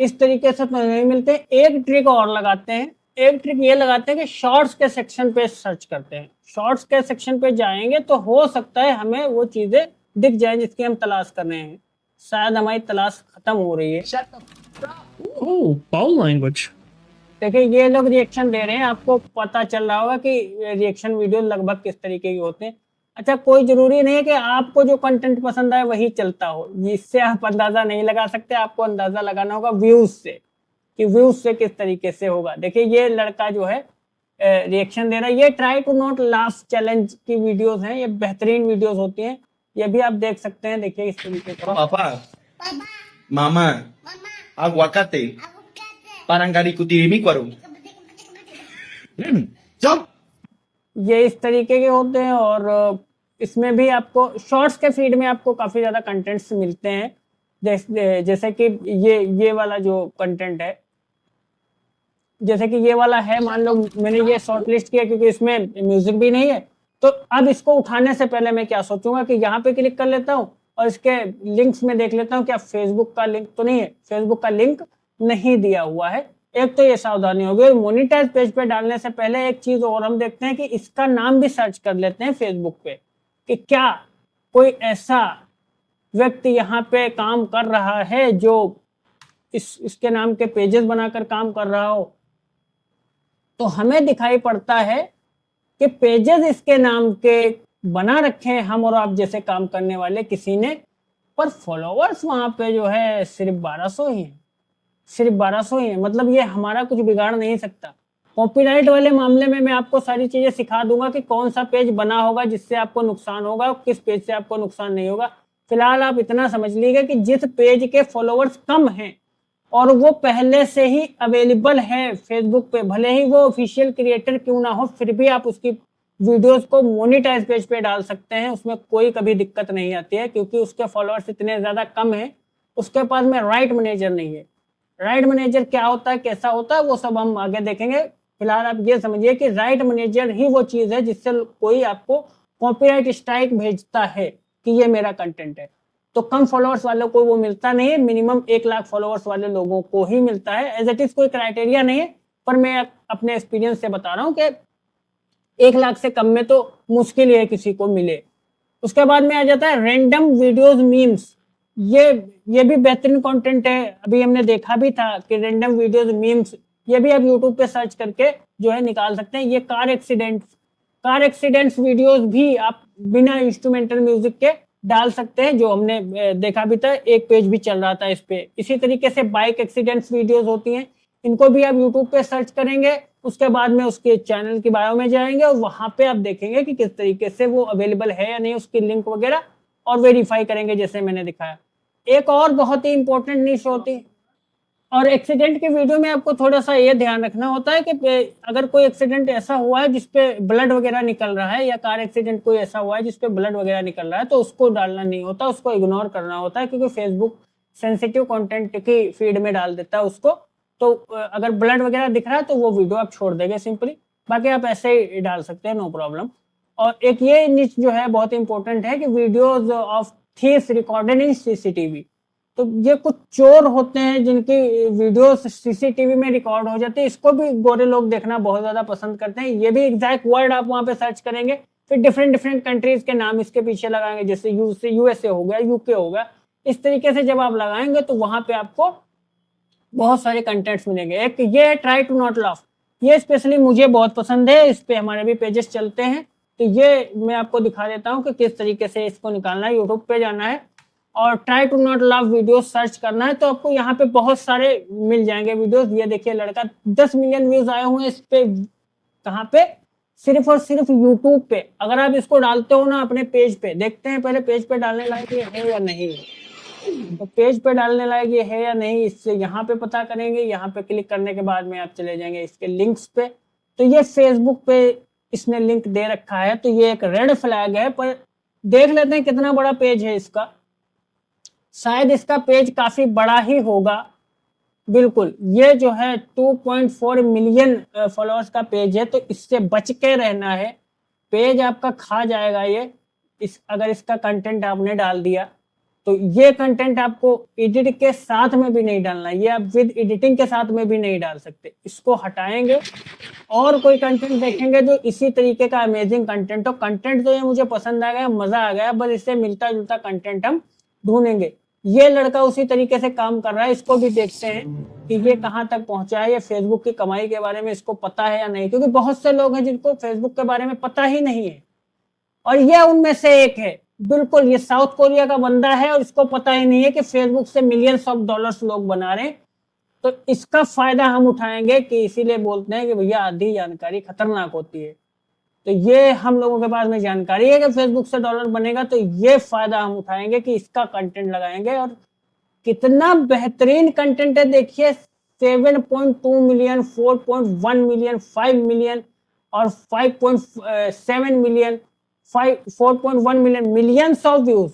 इस तरीके से तो नहीं मिलते। एक ट्रिक और लगाते हैं। एक ट्रिक ये लगाते हैं कि शॉर्ट्स के सेक्शन पे सर्च करते हैं। शॉर्ट्स के सेक्शन पे जाएंगे तो हो सकता है हमें वो चीजें दिख जाए जिसकी हम तलाश कर रहे हैं। शायद हमारी तलाश खत्म हो रही है। Oh, ball language. देखिए ये लोग रिएक्शन दे रहे हैं, आपको पता चल रहा होगा कि रिएक्शन वीडियो लगभग किस तरीके के होते हैं। अच्छा, कोई जरूरी नहीं है कि आपको जो कंटेंट पसंद आए वही चलता हो, इससे आप अंदाजा नहीं लगा सकते। आपको अंदाजा लगाना होगा व्यूज से कि व्यूज से किस तरीके से होगा। देखिए ये लड़का जो है रिएक्शन दे रहा है। ये try to not laugh challenge की वीडियोस हैं, ये बेहतरीन वीडियोस होती हैं, ये भी आप देख सकते हैं। देखिए इस तरीके से Papa, Mama, aguacate. Parang kari kutirimi kwaro. Jump. ये इस तरीके के होते हैं। और इसमें भी आपको शॉर्ट्स के फीड में आपको काफी ज्यादा कंटेंट्स मिलते हैं, जैसे कि ये वाला जो कंटेंट है, जैसे कि ये वाला है, मान लो मैंने ये शॉर्ट लिस्ट किया क्योंकि इसमें म्यूजिक भी नहीं है। तो अब इसको उठाने से पहले मैं क्या सोचूंगा कि यहाँ पे क्लिक कर लेता हूँ और इसके लिंक्स में देख लेता हूँ क्या फेसबुक का लिंक तो नहीं है। फेसबुक का लिंक नहीं दिया हुआ है। एक तो ये सावधानी होगी। मोनिटाइज पेज पे डालने से पहले एक चीज और हम देखते हैं कि इसका नाम भी सर्च कर लेते हैं फेसबुक पे कि क्या कोई ऐसा व्यक्ति यहाँ पे काम कर रहा है जो इसके नाम के पेजेस बनाकर काम कर रहा हो। तो हमें दिखाई पड़ता है कि पेजेस इसके नाम के बना रखे हैं हम और आप जैसे काम करने वाले किसी ने, पर फॉलोवर्स वहां पे जो है सिर्फ 1200 ही हैं, सिर्फ 1200 ही है। मतलब ये हमारा कुछ बिगाड़ नहीं सकता। कॉपीराइट वाले मामले में मैं आपको सारी चीजें सिखा दूंगा कि कौन सा पेज बना होगा जिससे आपको नुकसान होगा, किस पेज से आपको नुकसान नहीं होगा। फिलहाल आप इतना समझ लीजिए कि जिस पेज के फॉलोवर्स कम हैं और वो पहले से ही अवेलेबल है फेसबुक पे, भले ही वो ऑफिशियल क्रिएटर क्यों ना हो, फिर भी आप उसकी वीडियोस को मोनेटाइज पेज पे डाल सकते हैं। उसमें कोई कभी दिक्कत नहीं आती है क्योंकि उसके फॉलोअर्स इतने ज्यादा कम हैं। उसके पास में राइट मैनेजर नहीं है। राइट मैनेजर क्या होता है, कैसा होता है, वो सब हम आगे देखेंगे। फिलहाल आप ये समझिए कि राइट मैनेजर ही वो चीज है जिससे कोई आपको कॉपीराइट स्ट्राइक भेजता है कि ये मेरा कंटेंट है। तो कम फॉलोअर्स वालों को वो मिलता नहीं है, मिनिमम 1 लाख फॉलोअर्स वाले लोगों को ही मिलता है। एज इट इज कोई क्राइटेरिया नहीं है, पर मैं अपने एक्सपीरियंस से बता रहा हूँ कि 1 लाख से कम में तो मुश्किल है किसी को मिले। उसके बाद में आ जाता है रैंडम वीडियोस मीम्स। ये भी बेहतरीन कंटेंट है। अभी हमने देखा भी था कि रैंडम वीडियोस मीम्स ये भी आप यूट्यूब पे सर्च करके जो है निकाल सकते हैं। ये कार एक्सीडेंट्स वीडियोस भी आप बिना इंस्ट्रूमेंटल म्यूजिक के डाल सकते हैं, जो हमने देखा भी था। एक पेज भी चल रहा था इस पे। इसी तरीके से बाइक एक्सीडेंट्स वीडियोस होती हैं, इनको भी आप यूट्यूब पे सर्च करेंगे। उसके बाद में उसके चैनल की बायो में जाएंगे और वहां पे आप देखेंगे कि किस तरीके से वो अवेलेबल है या नहीं, उसकी लिंक वगैरह, और वेरीफाई करेंगे जैसे मैंने दिखाया। एक और बहुत ही इंपॉर्टेंट निश होती है, और एक्सीडेंट की वीडियो में आपको थोड़ा सा ये ध्यान रखना होता है कि अगर कोई एक्सीडेंट ऐसा हुआ है जिसपे ब्लड वगैरह निकल रहा है, या कार एक्सीडेंट कोई ऐसा हुआ है जिसपे ब्लड वगैरह निकल रहा है, तो उसको डालना नहीं होता, उसको इग्नोर करना होता है, क्योंकि फेसबुक सेंसिटिव कंटेंट की फीड में डाल देता है उसको। तो अगर ब्लड वगैरह दिख रहा है तो वो वीडियो आप छोड़ देंगे सिंपली, बाकी आप ऐसे ही डाल सकते हैं, नो प्रॉब्लम। और एक ये निच जो है बहुत इंपॉर्टेंट है कि videos of thieves recorded in CCTV. तो ये कुछ चोर होते हैं जिनकी वीडियो सीसीटीवी में रिकॉर्ड हो जाती है, इसको भी गोरे लोग देखना बहुत ज्यादा पसंद करते हैं। ये भी एग्जैक्ट वर्ड आप वहां पे सर्च करेंगे, फिर डिफरेंट कंट्रीज के नाम इसके पीछे लगाएंगे, जैसे यूएसए हो गया, यूके हो गया। इस तरीके से जब आप लगाएंगे तो वहां पे आपको बहुत सारे कंटेंट्स मिलेंगे। एक ये है ट्राई टू नॉट लाफ, ये स्पेशली मुझे बहुत पसंद है, इस पे हमारे भी पेजेस चलते हैं। तो ये मैं आपको दिखा देता हूँ कि किस तरीके से इसको निकालना है। यूट्यूब पे जाना है और try to not laugh video search करना है, तो आपको यहाँ पे बहुत सारे मिल जाएंगे वीडियोस। ये देखिए लड़का 10 मिलियन व्यूज आए हुए हैं इस पे, कहाँ पे, सिर्फ और सिर्फ यूट्यूब पे। अगर आप इसको डालते हो ना अपने पेज पे, देखते हैं पहले पेज पे डालने लायक ये है या नहीं, तो पेज पे डालने लायक ये है या नहीं, इससे यहाँ पे पता करेंगे। यहाँ पे क्लिक करने के बाद में आप चले जाएंगे इसके लिंक्स पे। तो ये फेसबुक पे इसने लिंक दे रखा है, तो ये एक रेड फ्लैग है। पर देख लेते हैं कितना बड़ा पेज है इसका। शायद इसका पेज काफी बड़ा ही होगा। बिल्कुल, ये जो है 2.4 मिलियन फॉलोअर्स का पेज है, तो इससे बच के रहना है, पेज आपका खा जाएगा ये। अगर इसका कंटेंट आपने डाल दिया तो ये कंटेंट आपको एडिट के साथ में भी नहीं डालना, ये आप विद एडिटिंग के साथ में भी नहीं डाल सकते। इसको हटाएंगे और कोई कंटेंट देखेंगे जो इसी तरीके का अमेजिंग कंटेंट हो। कंटेंट तो ये मुझे पसंद आ गया, मजा आ गया, बस इससे मिलता जुलता कंटेंट हम ढूंढेंगे। ये लड़का उसी तरीके से काम कर रहा है, इसको भी देखते हैं कि ये कहाँ तक पहुंचा है, ये फेसबुक की कमाई के बारे में इसको पता है या नहीं, क्योंकि बहुत से लोग हैं जिनको फेसबुक के बारे में पता ही नहीं है, और ये उनमें से एक है। बिल्कुल, ये साउथ कोरिया का बंदा है और इसको पता ही नहीं है कि फेसबुक से मिलियंस ऑफ डॉलर्स लोग बना रहे हैं। तो इसका फायदा हम उठाएंगे कि इसीलिए बोलते हैं कि भैया आधी जानकारी खतरनाक होती है। तो ये हम लोगों के पास में जानकारी है कि फेसबुक से डॉलर बनेगा, तो ये फायदा हम उठाएंगे कि इसका कंटेंट लगाएंगे। और कितना बेहतरीन कंटेंट है देखिए, 7.2 मिलियन, 4.1 मिलियन, 5 मिलियन और 5.7 million, 4.1 million, millions of views.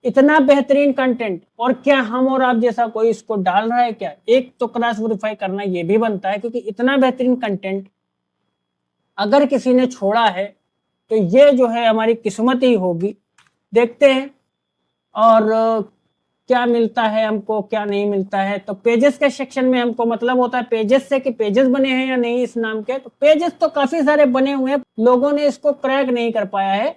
इतना बेहतरीन कंटेंट। और क्या हम और आप जैसा कोई इसको डाल रहा है क्या? एक तो क्रॉस वेरीफाई करना ये भी बनता है, क्योंकि इतना बेहतरीन कंटेंट अगर किसी ने छोड़ा है तो ये जो है हमारी किस्मत ही होगी। देखते हैं और क्या मिलता है हमको, क्या नहीं मिलता है। तो पेजेस के सेक्शन में हमको मतलब होता है पेजेस से कि पेजेस बने हैं या नहीं इस नाम के। तो पेजेस तो काफी सारे बने हुए हैं, लोगों ने इसको क्रैक नहीं कर पाया है।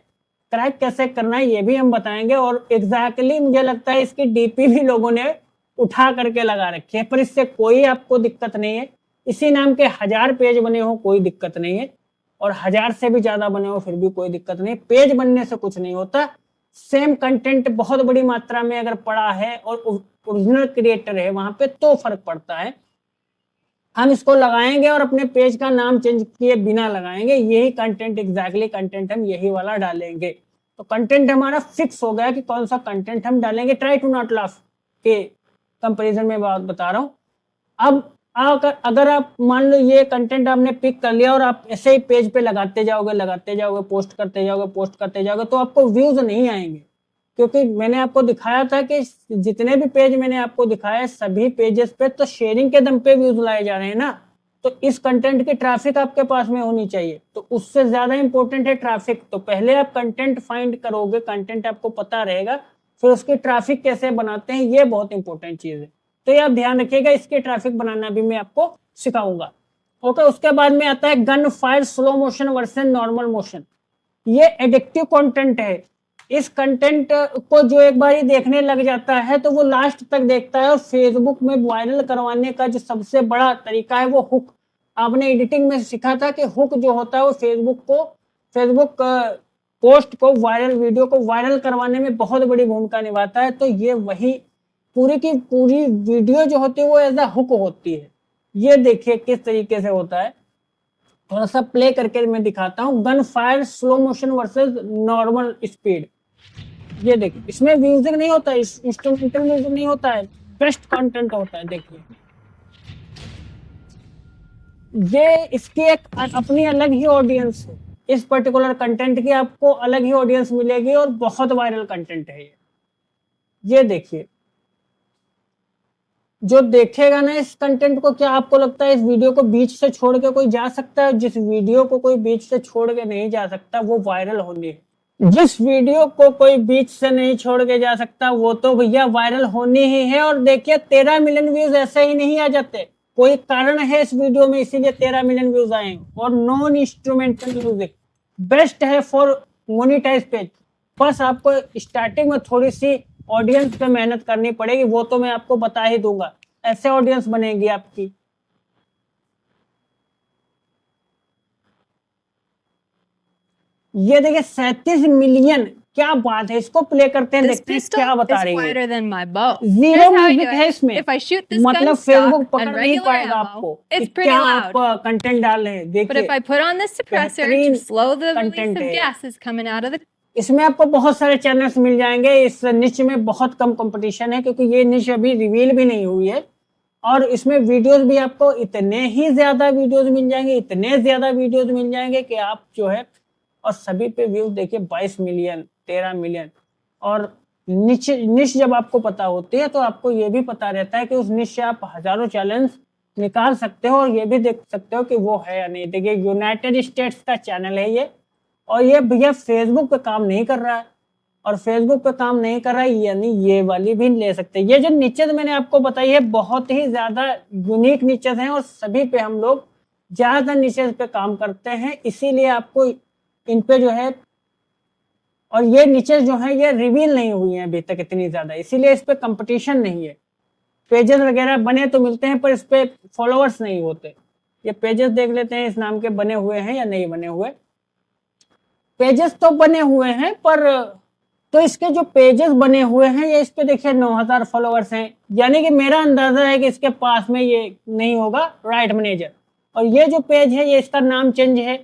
क्रैक कैसे करना है ये भी हम बताएंगे। और एग्जैक्टली मुझे लगता है इसकी डीपी भी लोगों ने उठा करके लगा रखी है, पर इससे कोई आपको दिक्कत नहीं है। इसी नाम के 1000 पेज बने हो कोई दिक्कत नहीं है, और 1000 से भी ज्यादा बने हो फिर भी कोई दिक्कत नहीं। पेज बनने से कुछ नहीं होता। सेम कंटेंट बहुत बड़ी मात्रा में अगर पड़ा है और ओरिजिनल क्रिएटर है वहां पे तो फर्क पड़ता है। हम इसको लगाएंगे और अपने पेज का नाम चेंज किए बिना लगाएंगे। यही कंटेंट, एग्जैक्टली कंटेंट हम यही वाला डालेंगे। तो कंटेंट हमारा फिक्स हो गया कि कौन सा कंटेंट हम डालेंगे। ट्राई टू नॉट लाफ के कंपैरिजन में बात बता रहा हूँ। अब अगर आप मान लो ये कंटेंट आपने पिक कर लिया और आप ऐसे ही पेज पे लगाते जाओगे, पोस्ट करते जाओगे, तो आपको व्यूज नहीं आएंगे। क्योंकि मैंने आपको दिखाया था कि जितने भी पेज मैंने आपको दिखाया सभी पेजेस पे तो शेयरिंग के दम पे व्यूज लाए जा रहे हैं ना। तो इस कंटेंट की ट्रैफिक आपके पास में होनी चाहिए। तो उससे ज्यादा इंपॉर्टेंट है ट्रैफिक। तो पहले आप कंटेंट फाइंड करोगे, कंटेंट आपको पता रहेगा, फिर उसकी ट्रैफिक कैसे बनाते हैं ये बहुत इंपॉर्टेंट चीज है। तो ये आप ध्यान रखिएगा, इसके ट्रैफिक बनाना भी मैं आपको सिखाऊंगा। ओके, उसके बाद में आता है gun fire slow motion versus normal motion. ये एडिक्टिव कंटेंट है। इस कंटेंट को जो एक बार ही देखने लग जाता है तो वो लास्ट तक देखता है। और फेसबुक में वायरल करवाने का जो सबसे बड़ा तरीका है वो हुक। आपने एडिटिंग में सीखा था कि हुक जो होता है वो फेसबुक पोस्ट को, वायरल वीडियो को वायरल करवाने में बहुत बड़ी भूमिका निभाता है। तो ये वही पूरी की पूरी वीडियो जो होती है वो एज अ हुक होती है। ये देखिए किस तरीके से होता है। थोड़ा सा प्ले करके मैं दिखाता हूँ। Gun fire slow motion versus normal speed. ये देखिए, इसमें म्यूजिक नहीं होता है, इंस्ट्रूमेंटल म्यूजिक नहीं होता है, बेस्ट कंटेंट होता है। देखिए ये इसकी एक अपनी अलग ही ऑडियंस है। इस पर्टिकुलर कंटेंट की आपको अलग ही ऑडियंस मिलेगी और बहुत वायरल कंटेंट है ये देखिए, जो देखेगा ना इस कंटेंट को, क्या आपको लगता है इस वीडियो को बीच से छोड़ के कोई जा सकता है? जिस वीडियो को कोई बीच से छोड़ के नहीं जा सकता वो वायरल होनी है। जिस वीडियो को कोई बीच से नहीं छोड़ के जा सकता वो तो भैया वायरल होनी ही है। और देखिए 13 मिलियन व्यूज ऐसे ही नहीं आ जाते, कोई कारण है इस वीडियो में, इसीलिए 13 मिलियन व्यूज आए। और नॉन इंस्ट्रूमेंटल म्यूजिक बेस्ट है फॉर मोनिटाइज पेज। बस आपको स्टार्टिंग में थोड़ी सी ऑडियंस पे मेहनत करनी पड़ेगी, वो तो मैं आपको बता ही दूंगा। ऐसे ऑडियंस बनेगी आपकी। ये देखिए 37 मिलियन, क्या बात है। इसको प्ले करते हैं, This देखते हैं pistol क्या बता is रही है। quieter than my bow. Zero Here's how I music do है it. इसमें। If I shoot this मतलब gun फेसबुक stock पकड़ and नहीं regular पाएगा ammo, आपको it's कि pretty क्या loud. आप कंटेंट डाल रहे हैं। But if देखिए I put on this suppressor बेहतरीन to slow the release content of है। gases coming out of the इसमें आपको बहुत सारे चैनल्स मिल जाएंगे। इस निच में बहुत कम कंपटीशन है क्योंकि ये निच अभी रिवील भी नहीं हुई है। और इसमें वीडियोस भी आपको इतने ही ज्यादा वीडियोस मिल जाएंगे, इतने ज्यादा वीडियोस मिल जाएंगे कि आप जो है, और सभी पे व्यूज देखिए 22 मिलियन, 13 मिलियन। और निश जब आपको पता होती है तो आपको ये भी पता रहता है कि उस निश से आप हजारों चैलेंज निकाल सकते हो और ये भी देख सकते हो कि वो है या नहीं। देखिए यूनाइटेड स्टेट्स का चैनल है ये, और ये भैया फेसबुक पे काम नहीं कर रहा है। और फेसबुक पे काम नहीं कर रहा है यानी ये वाली भी ले सकते हैं। ये जो नीचेज मैंने आपको बताई है बहुत ही ज्यादा यूनिक नीचेज हैं और सभी पे हम लोग ज्यादा नीचेज पे काम करते हैं, इसीलिए आपको इन पे जो है, और ये नीचेज जो है ये रिवील नहीं हुई है अभी तक इतनी ज्यादा, इसीलिए इस पे कंपटीशन नहीं है। पेजेस वगैरह बने तो मिलते हैं पर इस पे फॉलोअर्स नहीं होते। ये पेजेस देख लेते हैं इस नाम के बने हुए हैं या नहीं बने हुए। पेजेस तो बने हुए हैं पर तो इसके जो पेजेस बने हुए हैं ये इस पे देखिए 9000 फॉलोअर्स हैं, यानी कि मेरा अंदाजा है कि इसके पास में ये नहीं होगा राइट मैनेजर। और ये जो पेज है ये इसका नाम चेंज है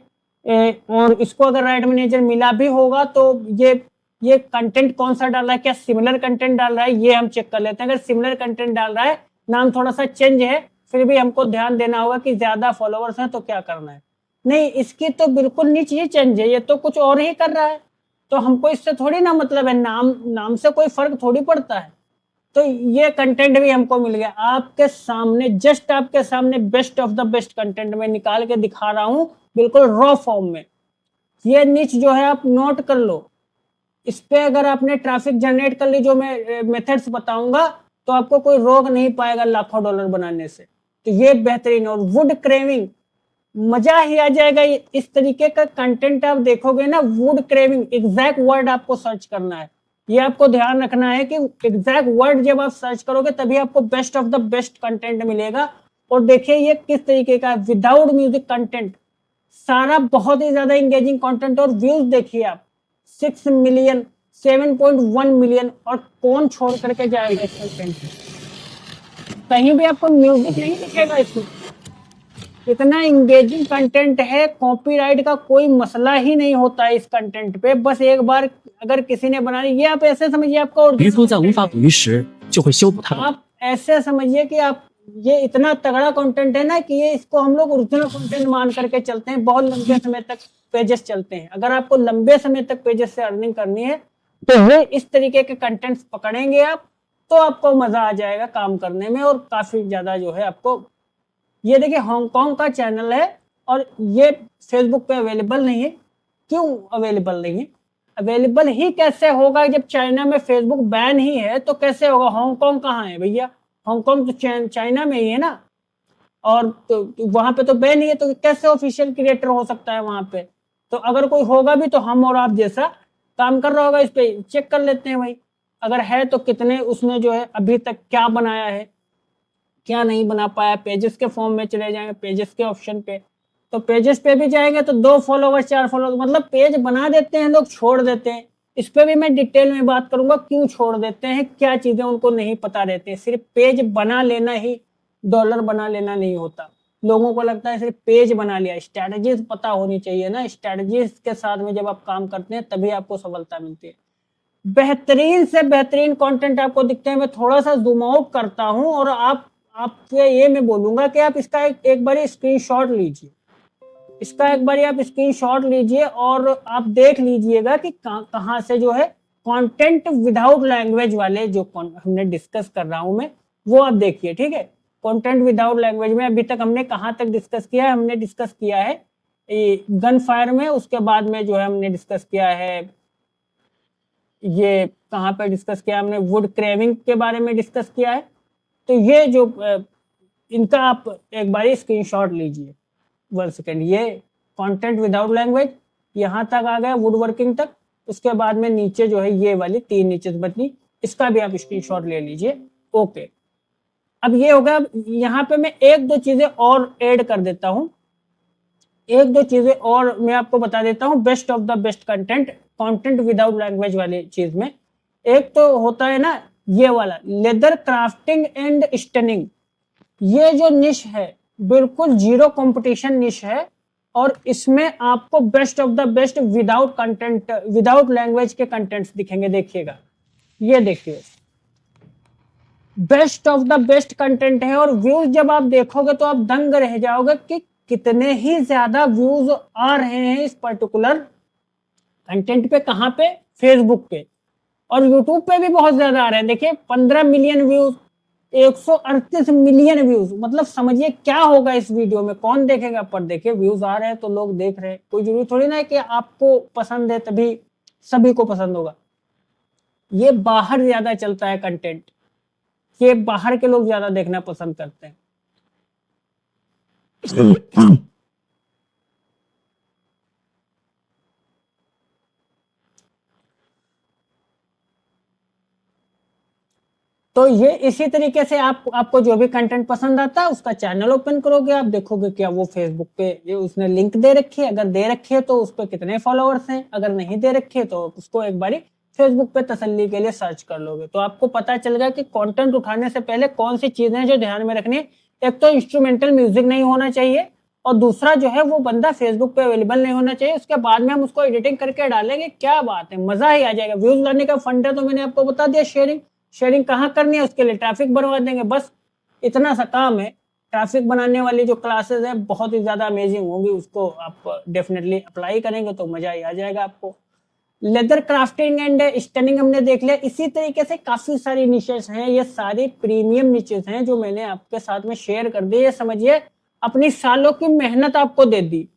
और इसको अगर राइट मैनेजर मिला भी होगा तो ये कंटेंट कौन सा डाल रहा है, क्या सिमिलर कंटेंट डाल रहा है, ये हम चेक कर लेते हैं। अगर सिमिलर कंटेंट डाल रहा है, नाम थोड़ा सा चेंज है, फिर भी हमको ध्यान देना होगा कि ज्यादा फॉलोअर्स हैं तो क्या करना है। नहीं, इसकी तो बिल्कुल नीचे ही चेंज है, ये तो कुछ और ही कर रहा है, तो हमको इससे थोड़ी ना मतलब है, नाम से कोई फर्क थोड़ी पड़ता है। तो ये कंटेंट भी हमको मिल गया आपके सामने, जस्ट आपके सामने best of the best content में निकाल के दिखा रहा हूं, बिल्कुल रॉ फॉर्म में। ये नीच जो है आप नोट कर लो, इस पे अगर आपने ट्रैफिक जनरेट कर ली, जो मैं मेथड्स बताऊंगा, तो आपको कोई रोक नहीं पाएगा लाखों डॉलर बनाने से। तो ये बेहतरीन। और वुड क्रेविंग, मजा ही आ जाएगा। इस तरीके का कंटेंट आप देखोगे ना, वुड क्रेविंग, एग्जैक्ट वर्ड आपको सर्च करना है। ये आपको ध्यान रखना है कि एग्जैक्ट वर्ड जब आप सर्च करोगे तभी आपको best of the best content मिलेगा। और देखिए ये किस तरीके का, विदाउट म्यूजिक कंटेंट, सारा बहुत ही ज्यादा इंगेजिंग कंटेंट। और व्यूज देखिए आप, 6 मिलियन, 7.1 मिलियन। और कौन छोड़ करके जाएगा इस कंटेंट को? कहीं भी आपको म्यूजिक नहीं दिखेगा इसमें। इतना इंगेजिंग कंटेंट है, कॉपीराइट का कोई मसला ही नहीं होता है इस कंटेंट पे। बस एक बार अगर किसी ने बना ली, ये आप ऐसे समझिए आपका渔夫在无法捕鱼时就会修补它们。 आप ऐसे समझिए कि आप ये इतना तगड़ा कंटेंट है ना कि ये इसको हम लोग ओरिजिनल कंटेंट मान करके चलते हैं। बहुत लंबे समय तक पेजेस चलते हैं। अगर आपको लंबे समय तक पेजेस से अर्निंग करनी है तो ये इस तरीके के कंटेंट्स पकड़ेंगे आप, तो आपको मजा आ जाएगा काम करने में। और काफी ज्यादा जो है आपको, ये देखिए हांगकांग का चैनल है और ये फेसबुक पे अवेलेबल नहीं है। क्यों अवेलेबल नहीं है? अवेलेबल ही कैसे होगा जब चाइना में फेसबुक बैन ही है, तो कैसे होगा? हांगकांग कहाँ है भैया? हांगकांग तो चाइना में ही है ना, और तो वहां पे तो बैन ही है, तो कैसे ऑफिशियल क्रिएटर हो सकता है वहां पे? तो अगर कोई होगा भी तो हम और आप जैसा काम कर रहा होगा। इस पे चेक कर लेते हैं भाई, अगर है तो कितने उसने जो है अभी तक क्या बनाया है, क्या नहीं बना पाया। पेजेस के फॉर्म में चले जाएंगे, पेजेस के ऑप्शन पे, तो पेजेस पे भी जाएंगे तो 2 फॉलोवर 4 फॉलोवर, मतलब पेज बना देते हैं लोग, छोड़ देते हैं। इस पे भी मैं डिटेल में बात करूंगा, क्यों छोड़ देते हैं, क्या चीजें उनको नहीं पता रहती है। सिर्फ पेज बना लेना ही डॉलर बना लेना नहीं होता। लोगों को लगता है सिर्फ पेज बना लिया, स्ट्रैटेजीज पता होनी चाहिए ना। स्ट्रैटेजीज के साथ में जब आप काम करते हैं तभी आपको सफलता मिलती है। बेहतरीन से बेहतरीन कंटेंट आपको दिखते हैं। मैं थोड़ा सा जूम आउट करता हूं और आपसे ये मैं बोलूंगा कि आप इसका एक बार स्क्रीनशॉट लीजिए। इसका एक बार आप स्क्रीनशॉट लीजिए और आप देख लीजिएगा कि कहां से जो है कंटेंट विदाउट लैंग्वेज वाले जो हमने डिस्कस कर रहा हूं मैं, वो आप देखिए, ठीक है। कंटेंट विदाउट लैंग्वेज में अभी तक हमने कहां तक डिस्कस किया है? हमने डिस्कस किया है गन फायर में, उसके बाद में जो है हमने डिस्कस किया है, ये कहां पे डिस्कस किया हमने, वुड क्रेविंग के बारे में डिस्कस किया है। तो ये जो इनका आप एक बार स्क्रीनशॉट लीजिए, 1 सेकेंड। ये कंटेंट विदाउट लैंग्वेज यहाँ तक आ गया, वुड वर्किंग तक। उसके बाद में नीचे जो है ये वाली 3 नीचे बटनी, इसका भी आप स्क्रीनशॉट ले लीजिए। ओके, अब ये होगा। यहाँ पे मैं 1-2 चीजें और ऐड कर देता हूँ, 1-2 चीजें और मैं आपको बता देता हूँ। Best of the best content without language वाली चीज में एक तो होता है ना ये वाला, लेदर क्राफ्टिंग एंड स्टनिंग। ये जो निश है बिल्कुल जीरो कंपटीशन निश है, और इसमें आपको best of the best without language के कंटेंट्स दिखेंगे। देखिएगा, ये देखिए, best of the best content है। और व्यूज जब आप देखोगे तो आप दंग रह जाओगे कि कितने ही ज्यादा व्यूज आ रहे हैं इस पर्टिकुलर कंटेंट पे। कहां पे? फेसबुक पे। और यूट्यूब पे भी बहुत ज्यादा आ रहे हैं। देखिए 15 मिलियन व्यूज, 138 मिलियन व्यूज, मतलब समझिए क्या होगा इस वीडियो में, कौन देखेगा? पर देखिए व्यूज आ रहे हैं तो लोग देख रहे हैं। कोई जरूरी थोड़ी ना है कि आपको पसंद है तभी सभी को पसंद होगा। ये बाहर ज्यादा चलता है कंटेंट, ये बाहर के लोग ज्यादा देखना पसंद करते हैं। तो ये इसी तरीके से आपको जो भी कंटेंट पसंद आता है उसका चैनल ओपन करोगे, आप देखोगे क्या वो फेसबुक पे ये उसने लिंक दे रखी है। अगर दे रखी है तो उस पर कितने फॉलोअर्स हैं, अगर नहीं दे रखी है तो उसको एक बारी फेसबुक पे तसल्ली के लिए सर्च कर लोगे तो आपको पता चल गया कि कंटेंट उठाने से पहले कौन सी चीजें हैं जो ध्यान में रखनी है। एक तो इंस्ट्रूमेंटल म्यूजिक नहीं होना चाहिए और दूसरा जो है वो बंदा फेसबुक पे अवेलेबल नहीं होना चाहिए। उसके बाद में हम उसको एडिटिंग करके डालेंगे, क्या बात है, मजा ही आ जाएगा। व्यूज लाने का फंड है तो मैंने आपको बता दिया। शेयरिंग कहाँ करनी है, उसके लिए ट्रैफिक बनवा देंगे, बस इतना सा काम है। ट्रैफिक बनाने वाली जो क्लासेस है बहुत ही ज्यादा अमेजिंग होंगी, उसको आप डेफिनेटली अप्लाई करेंगे तो मजा ही आ जाएगा आपको। लेदर क्राफ्टिंग एंड स्टनिंग हमने देख लिया। इसी तरीके से काफी सारी निशेस हैं, ये सारी प्रीमियम निशेस हैं जो मैंने आपके साथ में शेयर कर दी। ये समझिए अपनी सालों की मेहनत आपको दे दी,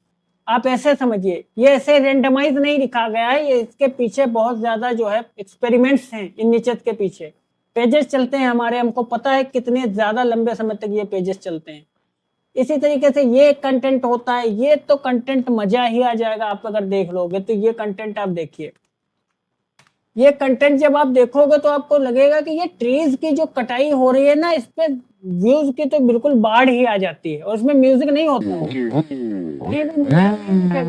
आप ऐसे समझिए। ये ऐसे रेंडमाइज नहीं लिखा गया है, ये इसके पीछे बहुत ज्यादा जो है एक्सपेरिमेंट्स हैं इन निशेस के पीछे। पेजेस चलते हैं हमारे, हमको पता है कितने ज्यादा लंबे समय तक ये पेजेस चलते हैं। इसी तरीके से ये कंटेंट होता है, ये तो कंटेंट मजा ही आ जाएगा। आप अगर देख लोगे तो ये कंटेंट आप देखिए, ये कंटेंट जब आप देखोगे तो आपको लगेगा कि ये ट्रीज की जो कटाई हो रही है ना, इस पे व्यूज की तो बिल्कुल बाढ़ ही आ जाती है और इसमें म्यूजिक नहीं होता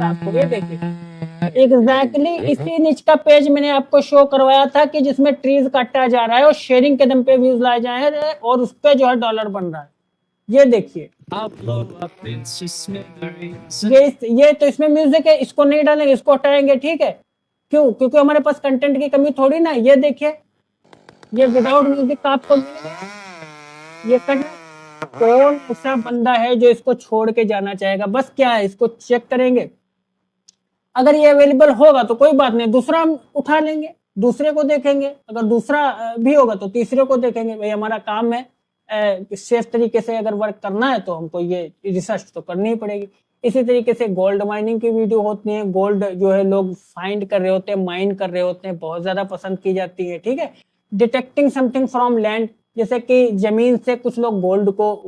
आपको। ये देखिए एग्जैक्टली इसी निच का पेज मैंने आपको शो करवाया था कि जिसमें ट्रीज काटा जा रहा है और शेयरिंग के दम पे व्यूज लाए जा रहे हैं और उस पे जो है डॉलर बन रहा है। ये देखिए ये तो इसमें म्यूजिक है, इसको नहीं डालेंगे, इसको हटाएंगे, ठीक है। क्यों? क्योंकि हमारे पास कंटेंट की कमी थोड़ी ना। ये देखिए ये विदाउट म्यूजिक का आपको ये कौन ऐसा बंदा है जो इसको छोड़ के जाना चाहेगा। बस क्या है, इसको चेक करेंगे, अगर ये अवेलेबल होगा तो कोई बात नहीं, दूसरा हम उठा लेंगे, दूसरे को देखेंगे। अगर दूसरा भी होगा तो तीसरे को देखेंगे। भाई हमारा काम है सेफ तरीके से अगर वर्क करना है तो हमको ये रिसर्च तो करनी ही पड़ेगी। इसी तरीके से गोल्ड माइनिंग की वीडियो होती है। गोल्ड जो है लोग फाइंड कर रहे होते हैं, माइन कर रहे होते हैं, बहुत ज्यादा पसंद की जाती है, ठीक है। डिटेक्टिंग समथिंग फ्रॉम लैंड, जैसे कि जमीन से कुछ लोग गोल्ड को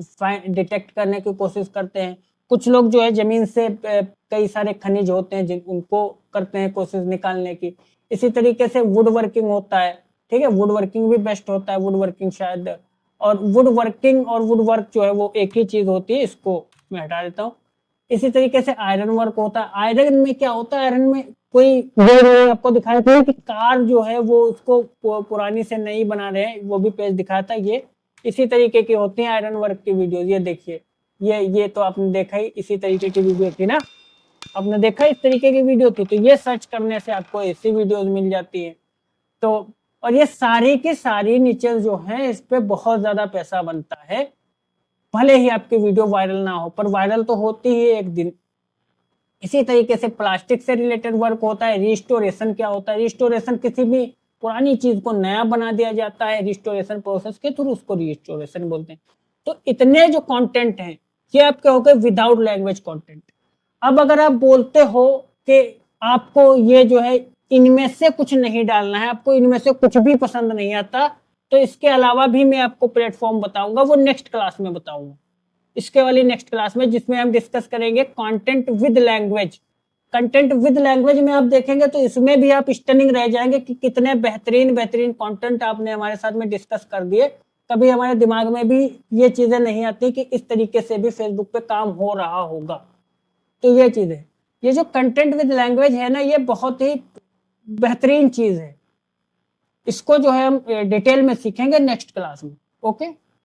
डिटेक्ट करने की कोशिश करते हैं। कुछ लोग जो है जमीन से कई सारे खनिज होते हैं जिन उनको करते हैं कोशिश निकालने की। इसी तरीके से वुड वर्किंग होता है, ठीक है। वुड वर्किंग भी बेस्ट होता है, वुड वर्किंग शायद, और वुड वर्किंग और वुड वर्क जो है वो एक ही चीज होती है, इसको मैं हटा देता हूँ। इसी तरीके से आयरन वर्क होता है। आयरन में क्या होता है, आयरन में कोई आपको दिखाया था कि कार जो है वो उसको पुरानी से नई बना रहे हैं, वो भी पेज दिखाया था। ये इसी तरीके की होती है आयरन वर्क की वीडियो। ये देखिए ये तो आपने देखा ही, इसी तरीके की वीडियो थी ना, आपने देखा इस तरीके की वीडियो थी। तो ये सर्च करने से आपको ऐसी वीडियोस मिल जाती है। तो और ये सारी की सारी नीचे जो है इस पे बहुत ज्यादा पैसा बनता है। भले ही आपकी वीडियो वायरल ना हो, पर वायरल तो होती ही एक दिन। इसी तरीके से प्लास्टिक से रिलेटेड वर्क होता है। रिस्टोरेशन क्या होता है, रिस्टोरेशन किसी भी पुरानी चीज को नया बना दिया जाता है रिस्टोरेशन प्रोसेस के थ्रू, उसको रिस्टोरेशन बोलते हैं। तो इतने जो कंटेंट हैं ये आपके हो गए विदाउट लैंग्वेज कंटेंट। अब अगर आप बोलते हो कि आपको ये जो है इनमें से कुछ नहीं डालना है, आपको इनमें से कुछ भी पसंद नहीं आता, तो इसके अलावा भी मैं आपको प्लेटफॉर्म बताऊंगा, वो नेक्स्ट क्लास में बताऊंगा, इसके वाली नेक्स्ट क्लास में, जिसमें हम डिस्कस करेंगे content with language. Content with language में आप देखेंगे तो इसमें भी आप स्टनिंग रह जाएंगे कि कितने बेहतरीन कंटेंट आपने हमारे साथ में डिस्कस कर दिए। कभी हमारे दिमाग में भी ये चीजें नहीं आती कि इस तरीके से भी फेसबुक पे काम हो रहा होगा। तो ये चीज है, ये जो कंटेंट विद लैंग्वेज है ना, ये बहुत ही बेहतरीन चीज है। इसको जो है हम डिटेल में सीखेंगे नेक्स्ट क्लास में। ओके।